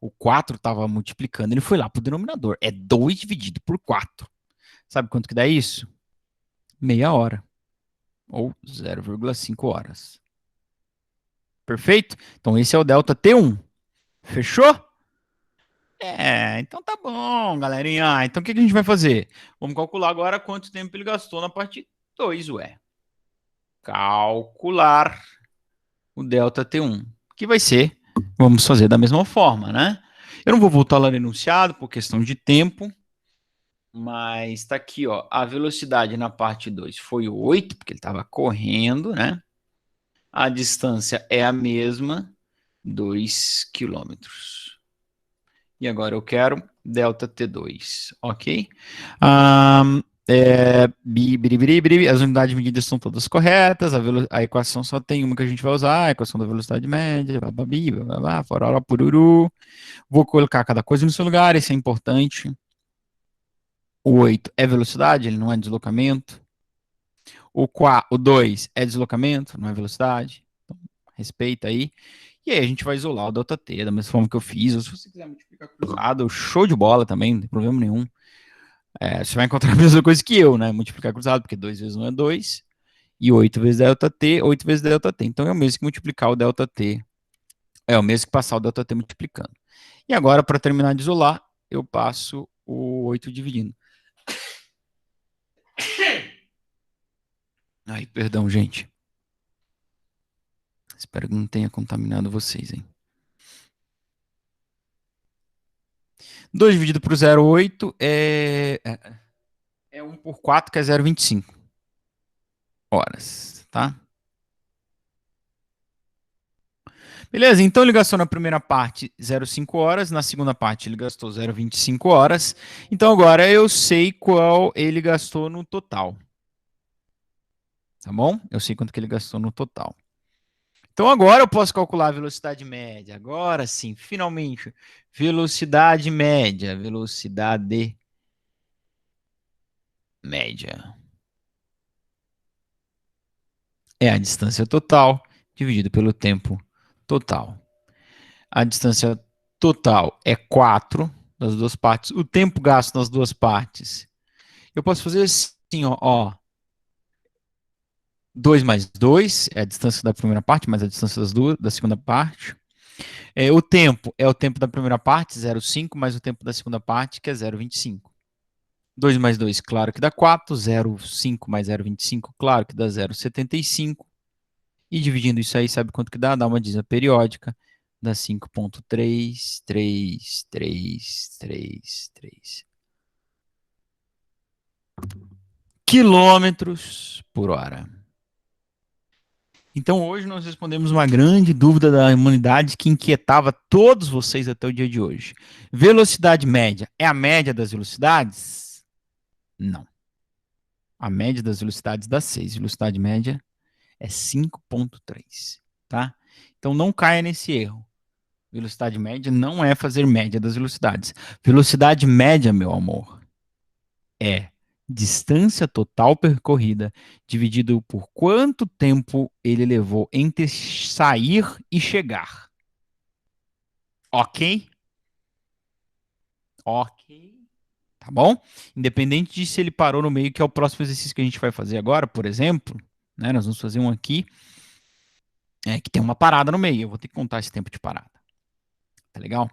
O 4 estava multiplicando, ele foi lá para o denominador. É 2 dividido por 4. Sabe quanto que dá isso? Meia hora. Ou 0,5 horas. Perfeito? Então esse é o delta T1. Fechou? Então tá bom, galerinha. Então o que a gente vai fazer? Vamos calcular agora quanto tempo ele gastou na parte 2, ué. Calcular o delta T1. Que vai ser, vamos fazer da mesma forma, né? Eu não vou voltar lá no enunciado por questão de tempo, mas tá aqui, ó. A velocidade na parte 2 foi 8, porque ele estava correndo, né? A distância é a mesma, 2 quilômetros. E agora eu quero delta T2, ok? As unidades de medida estão todas corretas, a equação só tem uma que a gente vai usar, a equação da velocidade média, bababi, bababá, fororó, pururu. Vou colocar cada coisa no seu lugar, isso é importante. O 8 é velocidade, ele não é deslocamento. O 2 é deslocamento, não é velocidade. Então, respeita aí. E aí a gente vai isolar o ΔT da mesma forma que eu fiz. Ou se você quiser multiplicar cruzado, show de bola também, não tem problema nenhum. Você vai encontrar a mesma coisa que eu, né? Multiplicar cruzado, porque 2 vezes 1 é 2. E 8 vezes ΔT, 8 vezes ΔT. Então é o mesmo que multiplicar o ΔT. É o mesmo que passar o ΔT multiplicando. E agora, para terminar de isolar, eu passo o 8 dividindo. Ai, perdão, gente. Espero que não tenha contaminado vocês, hein? 2 dividido por 0,8 é 1 por 4, que é 0,25 horas, tá? Beleza, então ele gastou na primeira parte 0,5 horas, na segunda parte ele gastou 0,25 horas. Então agora eu sei qual ele gastou no total. Tá bom? Eu sei quanto que ele gastou no total. Então agora eu posso calcular a velocidade média. Agora sim, finalmente. Velocidade média. Velocidade média. É a distância total dividido pelo tempo total. A distância total é 4 das duas partes. O tempo gasto nas duas partes. Eu posso fazer assim, ó. 2 mais 2 é a distância da primeira parte, mais a distância da segunda parte. O tempo é o tempo da primeira parte, 0,5, mais o tempo da segunda parte, que é 0,25. 2 mais 2, claro que dá 4. 0,5 mais 0,25, claro que dá 0,75. E dividindo isso aí, sabe quanto que dá? Dá uma dizia periódica. Dá 5,33333 quilômetros por hora. Então hoje nós respondemos uma grande dúvida da humanidade que inquietava todos vocês até o dia de hoje. Velocidade média é a média das velocidades? Não. A média das velocidades dá 6. Velocidade média é 5,3. Tá? Então não caia nesse erro. Velocidade média não é fazer média das velocidades. Velocidade média, meu amor, é distância total percorrida dividido por quanto tempo ele levou entre sair e chegar. Ok? Ok. Tá bom? Independente de se ele parou no meio, que é o próximo exercício que a gente vai fazer agora, por exemplo, né? Nós vamos fazer um aqui que tem uma parada no meio. Eu vou ter que contar esse tempo de parada. Tá legal?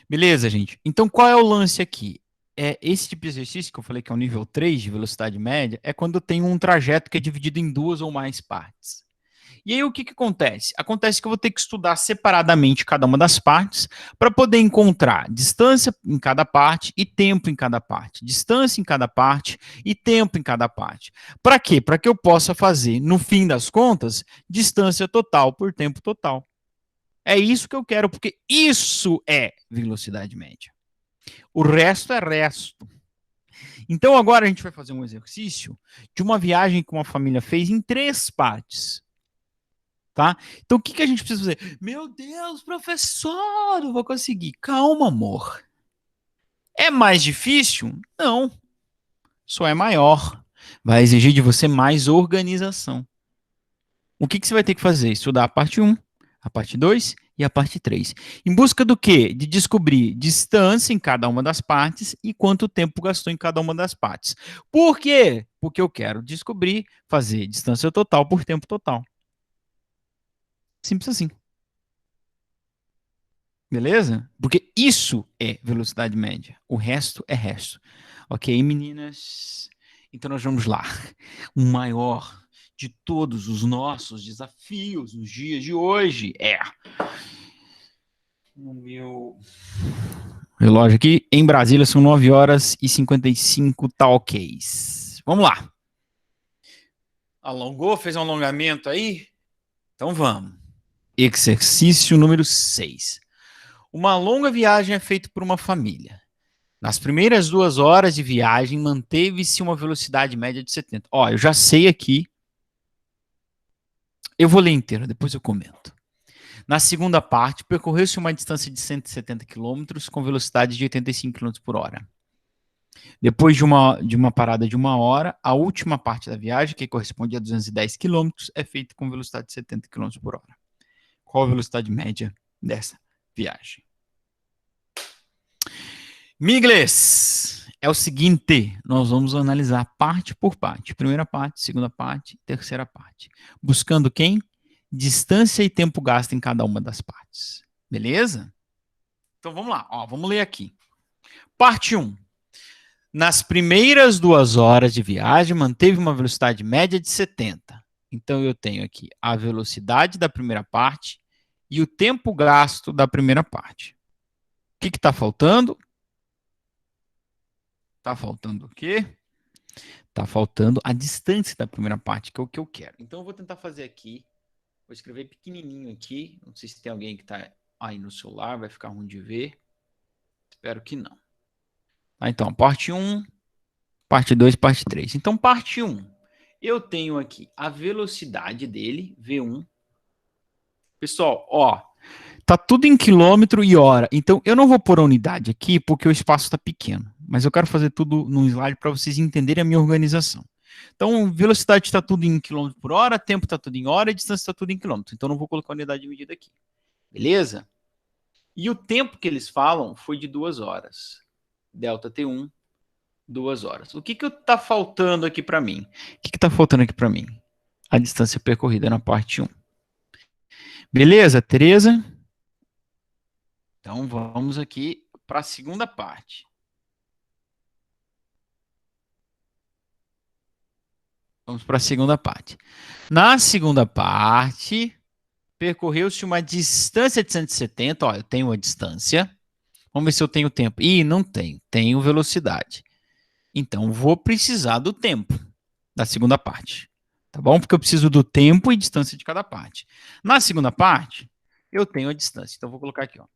Beleza, gente. Então, qual é o lance aqui? Esse tipo de exercício que eu falei que é o nível 3 de velocidade média é quando eu tenho um trajeto que é dividido em duas ou mais partes. E aí o que acontece? Acontece que eu vou ter que estudar separadamente cada uma das partes para poder encontrar distância em cada parte e tempo em cada parte. Distância em cada parte e tempo em cada parte. Para quê? Para que eu possa fazer, no fim das contas, distância total por tempo total. É isso que eu quero, porque isso é velocidade média. O resto é resto. Então agora a gente vai fazer um exercício de uma viagem que uma família fez em 3 partes. Tá? Então, o que a gente precisa fazer? Meu Deus, professor, não vou conseguir. Calma, amor. É mais difícil? Não. Só é maior. Vai exigir de você mais organização. O que você vai ter que fazer? Estudar a parte 1, a parte 2 e a parte 3. Em busca do quê? De descobrir distância em cada uma das partes e quanto tempo gastou em cada uma das partes. Por quê? Porque eu quero descobrir, fazer distância total por tempo total. Simples assim. Beleza? Porque isso é velocidade média. O resto é resto. Ok, meninas? Então nós vamos lá. O maior de todos os nossos desafios nos dias de hoje é o meu relógio aqui. Em Brasília são 9 horas e 55, tá ok. Vamos lá. Alongou? Fez um alongamento aí? Então vamos. Exercício número 6. Uma longa viagem é feita por uma família. Nas primeiras 2 horas de viagem, manteve-se uma velocidade média de 70. Ó, eu já sei aqui. Eu vou ler inteiro, depois eu comento. Na segunda parte, percorreu-se uma distância de 170 quilômetros com velocidade de 85 km por hora. Depois de uma parada de 1 hora, a última parte da viagem, que corresponde a 210 quilômetros, é feita com velocidade de 70 km por hora. Qual a velocidade média dessa viagem? Migles, é o seguinte, nós vamos analisar parte por parte. Primeira parte, segunda parte, terceira parte. Buscando quem? Distância e tempo gasto em cada uma das partes. Beleza? Então vamos lá, ó, vamos ler aqui. Parte 1. Nas primeiras 2 horas de viagem, manteve uma velocidade média de 70. Então eu tenho aqui a velocidade da primeira parte e o tempo gasto da primeira parte. O que está faltando? Está faltando o quê? Está faltando a distância da primeira parte, que é o que eu quero. Então, eu vou tentar fazer aqui. Vou escrever pequenininho aqui. Não sei se tem alguém que está aí no celular, vai ficar ruim de ver. Espero que não. Tá, então, parte 1, parte 2, parte 3. Então, parte 1. Eu tenho aqui a velocidade dele, V1. Pessoal, ó, tá tudo em quilômetro e hora. Então, eu não vou pôr a unidade aqui porque o espaço está pequeno. Mas eu quero fazer tudo num slide para vocês entenderem a minha organização. Então, velocidade está tudo em quilômetro por hora, tempo está tudo em hora e distância está tudo em quilômetro. Então, não vou colocar a unidade de medida aqui. Beleza? E o tempo que eles falam foi de 2 horas. Delta T1, 2 horas. O que está faltando aqui para mim? O que está faltando aqui para mim? A distância percorrida na parte 1. Beleza, Tereza? Então, vamos aqui para a segunda parte. Vamos para a segunda parte. Na segunda parte, percorreu-se uma distância de 170. Ó, eu tenho a distância. Vamos ver se eu tenho tempo. Ih, não tenho. Tenho velocidade. Então, vou precisar do tempo da segunda parte. Tá bom? Porque eu preciso do tempo e distância de cada parte. Na segunda parte, eu tenho a distância. Então, vou colocar aqui, ó.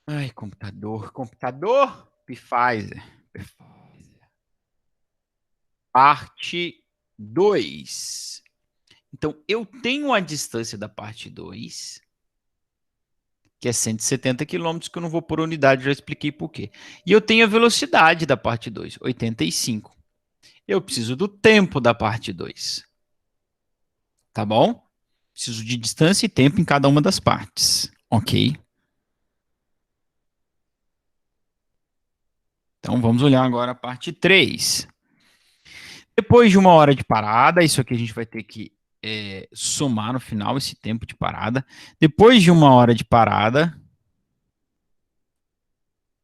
Ai, computador, computador. Pfizer. Parte 2. Então, eu tenho a distância da parte 2, que é 170 quilômetros, que eu não vou por unidade, já expliquei por quê. E eu tenho a velocidade da parte 2, 85. Eu preciso do tempo da parte 2. Tá bom? Preciso de distância e tempo em cada uma das partes. Ok? Então, vamos olhar agora a parte 3. Depois de 1 hora de parada, isso aqui a gente vai ter que somar no final esse tempo de parada. Depois de 1 hora de parada...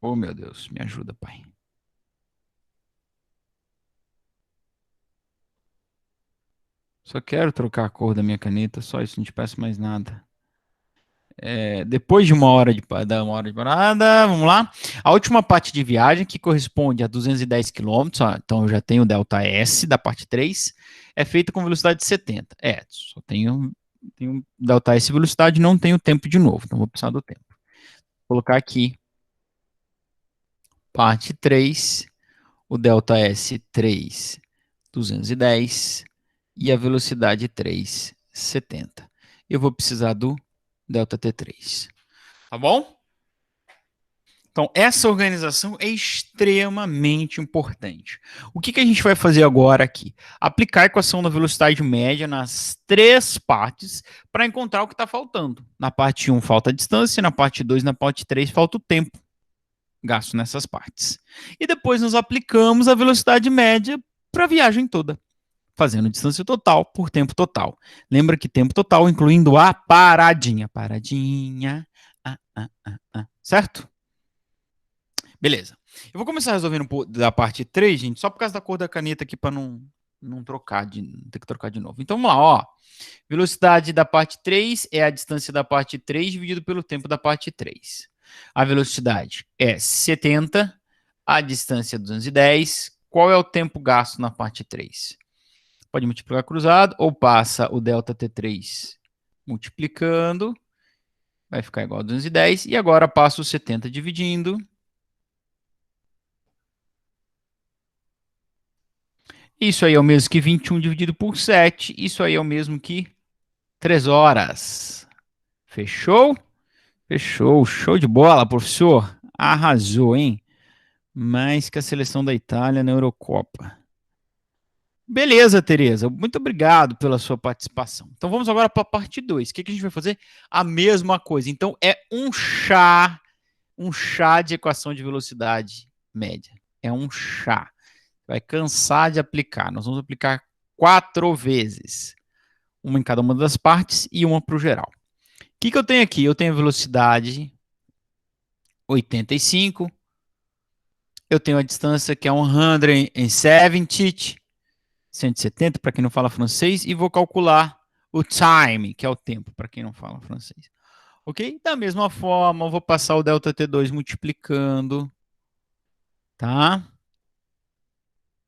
Oh, meu Deus, me ajuda, pai. Só quero trocar a cor da minha caneta, só isso, não te peço mais nada. Depois de 1 hora de parada, vamos lá. A última parte de viagem, que corresponde a 210 quilômetros, então eu já tenho o delta S da parte 3, é feita com velocidade de 70. Só tenho delta S velocidade, não tenho tempo de novo, então vou precisar do tempo. Vou colocar aqui, parte 3, o delta S 3, 210 e a velocidade 3, 70. Eu vou precisar do delta T3. Tá bom? Então, essa organização é extremamente importante. O que a gente vai fazer agora aqui? Aplicar a equação da velocidade média nas três partes para encontrar o que está faltando. Na parte 1 falta a distância, na parte 2, na parte 3 falta o tempo gasto nessas partes. E depois nós aplicamos a velocidade média para a viagem toda, fazendo distância total por tempo total. Lembra que tempo total incluindo a paradinha. Paradinha. Certo? Beleza. Eu vou começar resolvendo da parte 3, gente, só por causa da cor da caneta aqui, para não trocar, não ter que trocar de novo. Então, vamos lá, ó. Velocidade da parte 3 é a distância da parte 3 dividido pelo tempo da parte 3. A velocidade é 70, a distância é 210. Qual é o tempo gasto na parte 3? Pode multiplicar cruzado ou passa o delta T3 multiplicando, vai ficar igual a 210. E agora passa o 70 dividindo. Isso aí é o mesmo que 21 dividido por 7. Isso aí é o mesmo que 3 horas. Fechou? Fechou. Show de bola, professor. Arrasou, hein? Mais que a seleção da Itália na Eurocopa. Beleza, Tereza. Muito obrigado pela sua participação. Então vamos agora para a parte 2. O que a gente vai fazer? A mesma coisa. Então é um chá de equação de velocidade média. É um chá. Vai cansar de aplicar. Nós vamos aplicar 4 vezes. Uma em cada uma das partes e uma para o geral. O que eu tenho aqui? Eu tenho a velocidade 85. Eu tenho a distância que é 170, 170 para quem não fala francês, e vou calcular o time, que é o tempo, para quem não fala francês. Ok? Da mesma forma, eu vou passar o delta T2 multiplicando, tá?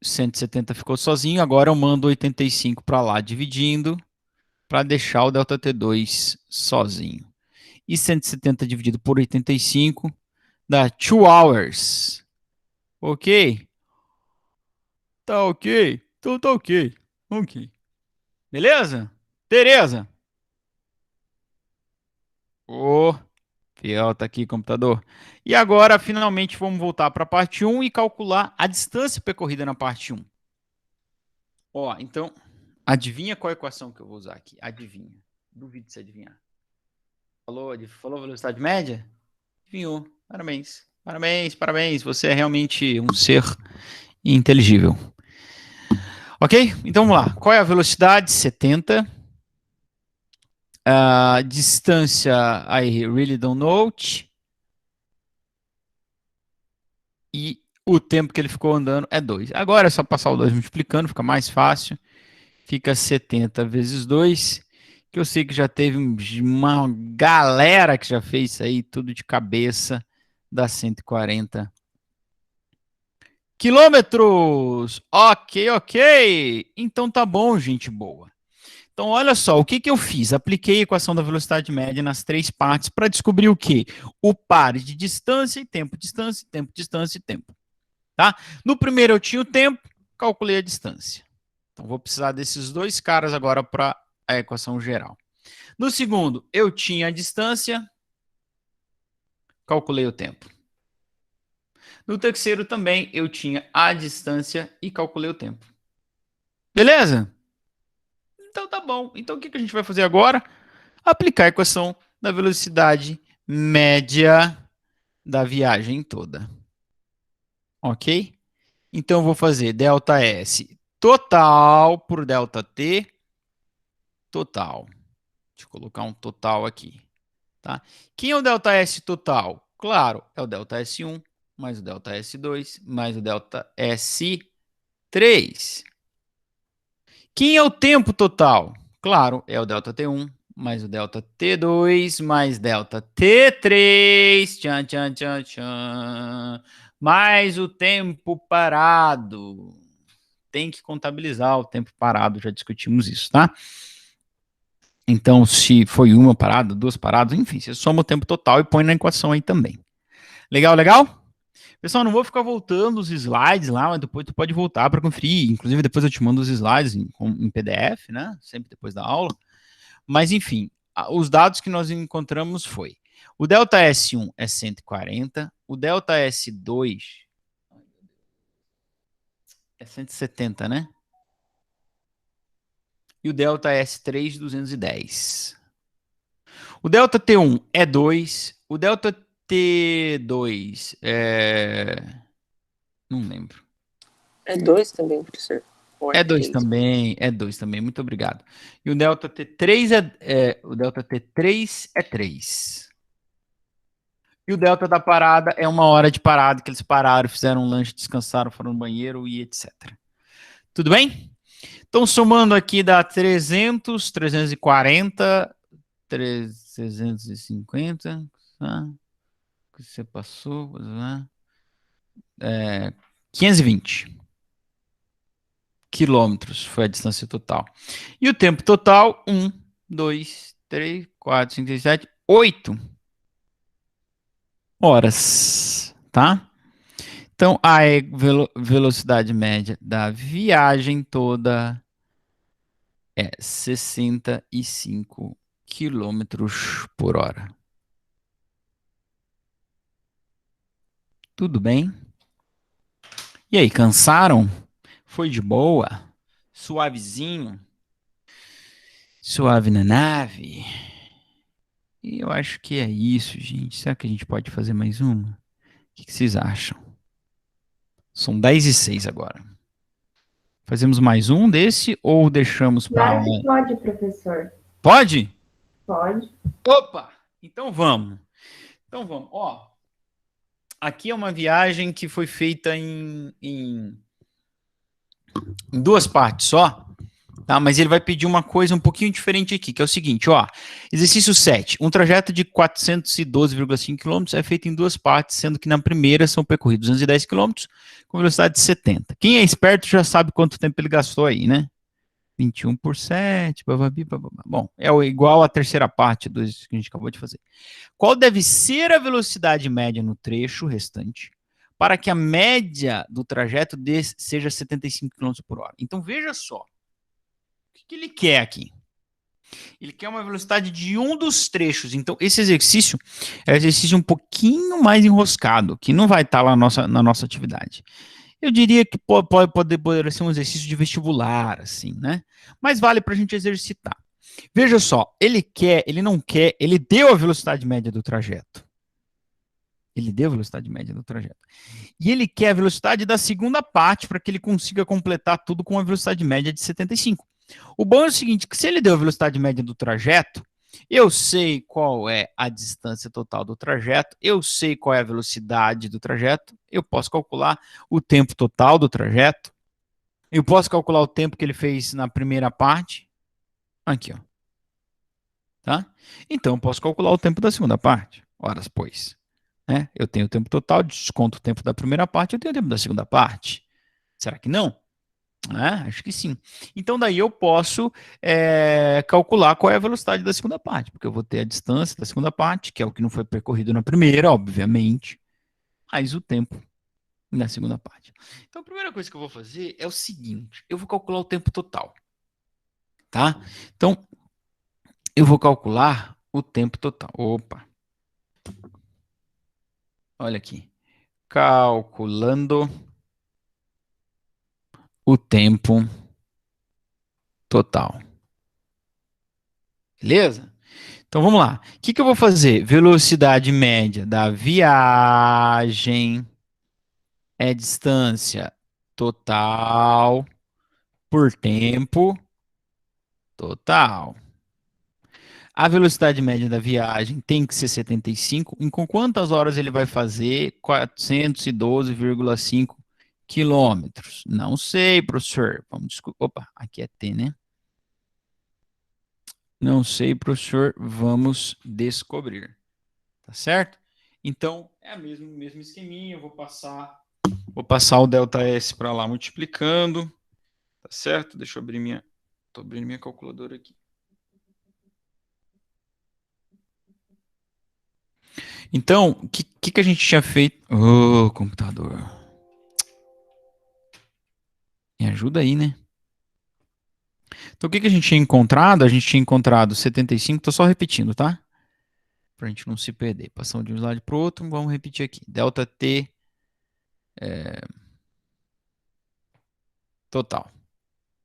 170 ficou sozinho, agora eu mando 85 para lá dividindo, para deixar o delta T2 sozinho. E 170 dividido por 85 dá 2 hours. Ok? Tá ok? Então tá ok. Ok. Beleza? Tereza? Ô, fiel, tá aqui, computador. E agora, finalmente, vamos voltar para a parte 1 e calcular a distância percorrida na parte 1. Ó, então, adivinha qual equação que eu vou usar aqui? Adivinha. Duvido você adivinhar. Falou velocidade média? Adivinhou. Parabéns. Parabéns, parabéns. Você é realmente um ser inteligível. Ok? Então vamos lá. Qual é a velocidade? 70. A distância, I really don't know. E o tempo que ele ficou andando é 2. Agora é só passar o 2 multiplicando, fica mais fácil. Fica 70 vezes 2, que eu sei que já teve uma galera que já fez isso aí, tudo de cabeça, dá 140 quilômetros. Ok, ok. Então tá bom, gente boa. Então, olha só, o que eu fiz? Apliquei a equação da velocidade média nas três partes para descobrir o quê? O par de distância e tempo, distância, tempo, distância e tempo. Tá? No primeiro eu tinha o tempo, calculei a distância. Então, vou precisar desses dois caras agora para a equação geral. No segundo, eu tinha a distância, calculei o tempo. No terceiro também, eu tinha a distância e calculei o tempo. Beleza? Então tá bom. Então o que a gente vai fazer agora? Aplicar a equação da velocidade média da viagem toda. Ok? Então eu vou fazer delta S total por delta T total. Deixa eu colocar um total aqui, tá? Quem é o ΔS total? Claro, é o ΔS1 mais o ΔS2 mais o ΔS3. Quem é o tempo total? Claro, é o ΔT1 mais o ΔT2 mais ΔT3, tchan, tchan, tchan, tchan, mais o tempo parado. Tem que contabilizar o tempo parado, já discutimos isso, tá? Então, se foi uma parada, duas paradas, enfim, você soma o tempo total e põe na equação aí também. Legal, legal? Pessoal, não vou ficar voltando os slides lá, mas depois tu pode voltar para conferir. Inclusive, depois eu te mando os slides em PDF, né? Sempre depois da aula. Mas, enfim, os dados que nós encontramos foi: o delta S1 é 140, o delta S2 é 170, né? E o delta S3, 210. O delta T1 é 2, o delta T2 é... não lembro. É 2 também, professor? Ou é É 2 3? também, é 2 também, muito obrigado. E o delta T3 o delta T3 é 3. E o delta da parada é 1 hora de parada, que eles pararam, fizeram um lanche, descansaram, foram no banheiro e etc. Tudo bem? Então, somando aqui dá 300, 340, 350, tá? Que você passou, né? 520 quilômetros foi a distância total. E o tempo total, 1, 2, 3, 4, 5, 6, 7, 8 horas, tá? Então, a velocidade média da viagem toda é 65 quilômetros por hora. Tudo bem? E aí, cansaram? Foi de boa? Suavezinho? Suave na nave? E eu acho que é isso, gente. Será que a gente pode fazer mais uma? O que vocês acham? São 10h06 agora. Fazemos mais um desse ou deixamos para Claro aula? que pode, professor. Pode? Pode. Opa! Então vamos. Então vamos. Ó, aqui é uma viagem que foi feita em duas partes só. Tá, mas ele vai pedir uma coisa um pouquinho diferente aqui, que é o seguinte, ó. Exercício 7. Um trajeto de 412,5 km é feito em duas partes, sendo que na primeira são percorridos 210 km com velocidade de 70. Quem é esperto já sabe quanto tempo ele gastou aí, né? 21 por 7, bababi, bababá. Bom, é igual à terceira parte do que a gente acabou de fazer. Qual deve ser a velocidade média no trecho restante para que a média do trajeto seja 75 km por hora? Então, veja só. O que ele quer aqui? Ele quer uma velocidade de um dos trechos. Então, esse exercício é um exercício um pouquinho mais enroscado, que não vai estar lá na nossa atividade. Eu diria que poderia ser um exercício de vestibular, assim, né? Mas vale para a gente exercitar. Veja só, ele não quer, ele deu a velocidade média do trajeto. Ele deu a velocidade média do trajeto. E ele quer a velocidade da segunda parte para que ele consiga completar tudo com uma velocidade média de 75. O bom é o seguinte, que se ele deu a velocidade média do trajeto, eu sei qual é a distância total do trajeto, eu sei qual é a velocidade do trajeto, eu posso calcular o tempo total do trajeto, eu posso calcular o tempo que ele fez na primeira parte, aqui, ó. Tá? Então, eu posso calcular o tempo da segunda parte, horas pois. Né? Eu tenho o tempo total, desconto o tempo da primeira parte, eu tenho o tempo da segunda parte. Será que não? Acho que sim. Então, daí eu posso calcular qual é a velocidade da segunda parte, porque eu vou ter a distância da segunda parte, que é o que não foi percorrido na primeira, obviamente, mais o tempo na segunda parte. Então, a primeira coisa que eu vou fazer é o seguinte: eu vou calcular o tempo total. Tá? Então, eu vou calcular o tempo total. Opa! Olha aqui. Calculando o tempo total. Beleza? Então vamos lá. O que eu vou fazer? Velocidade média da viagem é distância total por tempo total. A velocidade média da viagem tem que ser 75. Em com quantas horas ele vai fazer 412,5 quilômetros? Não sei, professor. Vamos descobrir. Opa, aqui é T, né? Não sei, professor. Vamos descobrir. Tá certo? Então, é o mesmo esqueminha. Eu vou passar o delta S para lá multiplicando. Tá certo? Deixa eu abrir tô abrindo minha calculadora aqui. Então, o que a gente tinha feito? Ô, computador. Me ajuda aí, né? Então, o que a gente tinha encontrado? A gente tinha encontrado 75, tô só repetindo, tá? Pra gente não se perder. Passando de um slide pro outro, vamos repetir aqui. Delta T total.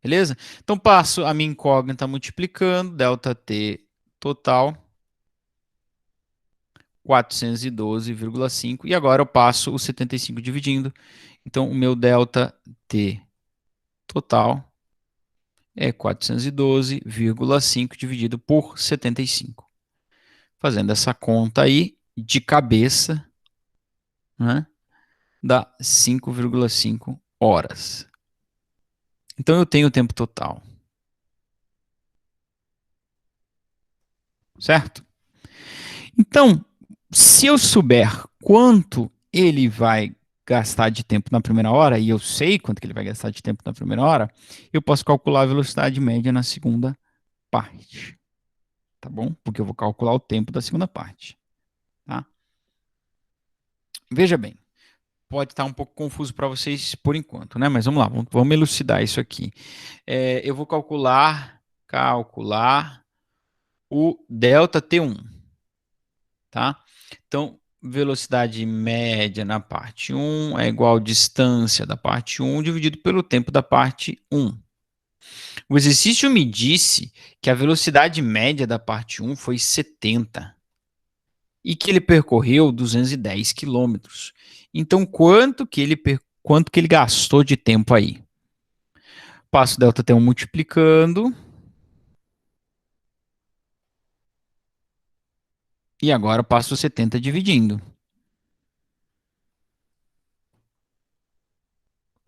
Beleza? Então, passo a minha incógnita multiplicando. Delta T total. 412,5. E agora eu passo o 75 dividindo. Então, o meu delta T total é 412,5 dividido por 75. Fazendo essa conta aí de cabeça, né, dá 5,5 horas. Então eu tenho o tempo total. Certo? Então, se eu souber quanto ele vai gastar de tempo na primeira hora, e eu sei quanto que ele vai gastar de tempo na primeira hora, eu posso calcular a velocidade média na segunda parte. Tá bom? Porque eu vou calcular o tempo da segunda parte. Tá? Veja bem, pode estar um pouco confuso para vocês por enquanto, né? Mas vamos lá, vamos elucidar isso aqui. Eu vou calcular o delta T1, tá? Então, velocidade média na parte 1 é igual a distância da parte 1 dividido pelo tempo da parte 1. O exercício me disse que a velocidade média da parte 1 foi 70 e que ele percorreu 210 quilômetros. Então, quanto que ele gastou de tempo aí? Passo o delta T1 multiplicando. E agora passo o 70 dividindo.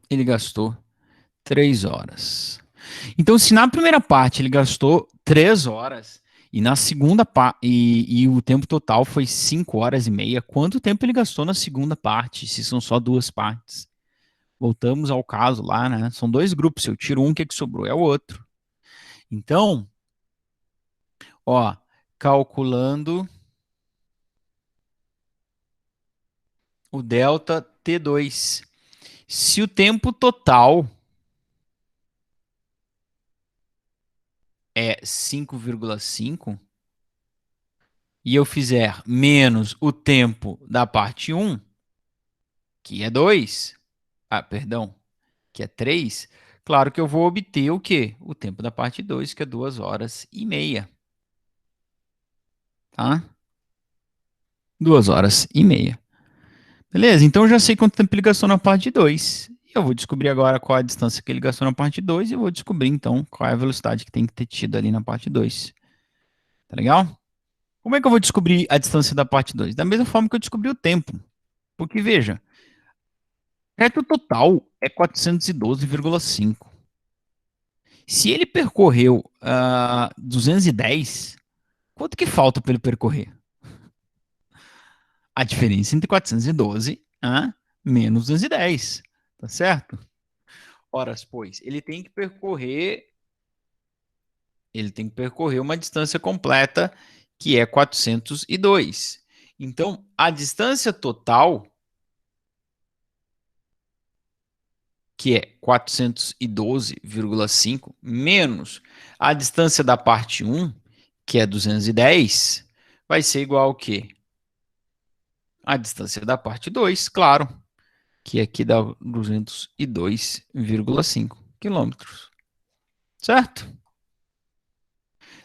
Ele gastou 3 horas. Então, se na primeira parte ele gastou 3 horas e na segunda e o tempo total foi 5 horas e meia, quanto tempo ele gastou na segunda parte, se são só duas partes? Voltamos ao caso lá, né? São dois grupos. Se eu tiro um, o que, que sobrou? É o outro. Então, ó, calculando o delta T2. Se o tempo total é 5,5 e eu fizer menos o tempo da parte 1, que é 2, perdão, que é 3, claro que eu vou obter o quê? O tempo da parte 2, que é 2 horas e meia. Tá? 2 horas e meia. Beleza? Então eu já sei quanto tempo ele gastou na parte 2. Eu vou descobrir agora qual a distância que ele gastou na parte 2 e eu vou descobrir então qual é a velocidade que tem que ter tido ali na parte 2. Tá legal? Como é que eu vou descobrir a distância da parte 2? Da mesma forma que eu descobri o tempo. Porque, veja, reto total é 412,5. Se ele percorreu 210, quanto que falta para ele percorrer? A diferença entre 412 menos 210. Tá certo? Ora, pois, ele tem que percorrer uma distância completa, que é 402. Então, a distância total, que é 412,5, menos a distância da parte 1, que é 210, vai ser igual ao quê? A distância da parte 2, claro, que aqui dá 202,5 quilômetros. Certo?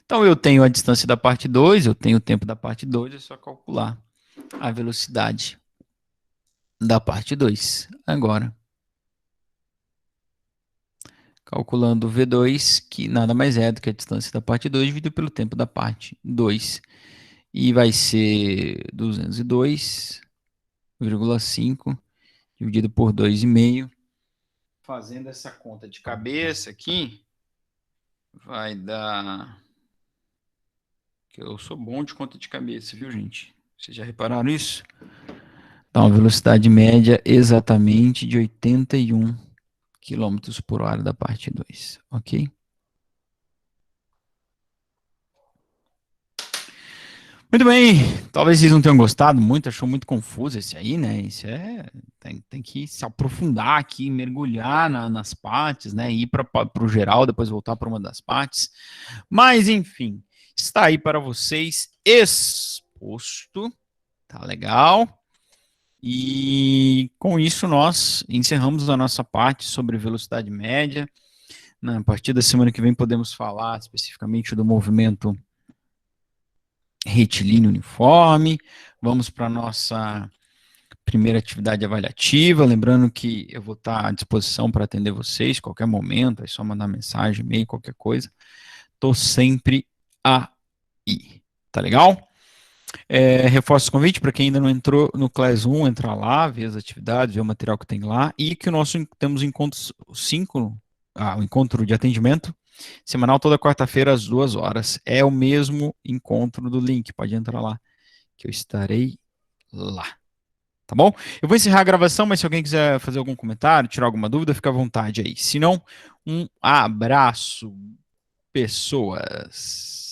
Então, eu tenho a distância da parte 2, eu tenho o tempo da parte 2, é só calcular a velocidade da parte 2 agora. calculando o V2, que nada mais é do que a distância da parte 2 dividido pelo tempo da parte 2. E vai ser 202,5 dividido por 2,5. Fazendo essa conta de cabeça aqui, vai dar... Que eu sou bom de conta de cabeça, viu, gente? Vocês já repararam isso? Dá uma velocidade média exatamente de 81 quilômetros por hora da parte 2, ok? Muito bem, talvez vocês não tenham gostado muito, achou muito confuso esse aí, né? Isso tem que se aprofundar aqui, mergulhar nas partes, né? Ir para o geral, depois voltar para uma das partes. Mas, enfim, está aí para vocês exposto, tá legal? E com isso nós encerramos a nossa parte sobre velocidade média. A partir da semana que vem podemos falar especificamente do movimento retilíneo uniforme. Vamos para a nossa primeira atividade avaliativa. Lembrando que eu vou estar à disposição para atender vocês qualquer momento, é só mandar mensagem, e-mail, qualquer coisa. Estou sempre aí. Tá legal? Reforço o convite para quem ainda não entrou no Class 1, entrar lá, ver as atividades, ver o material que tem lá, e que temos encontros 5, o encontro de atendimento semanal toda quarta-feira às 2 horas. É o mesmo encontro do link, pode entrar lá, que eu estarei lá. Tá bom? Eu vou encerrar a gravação, mas se alguém quiser fazer algum comentário, tirar alguma dúvida, fica à vontade aí. Se não, um abraço, pessoas.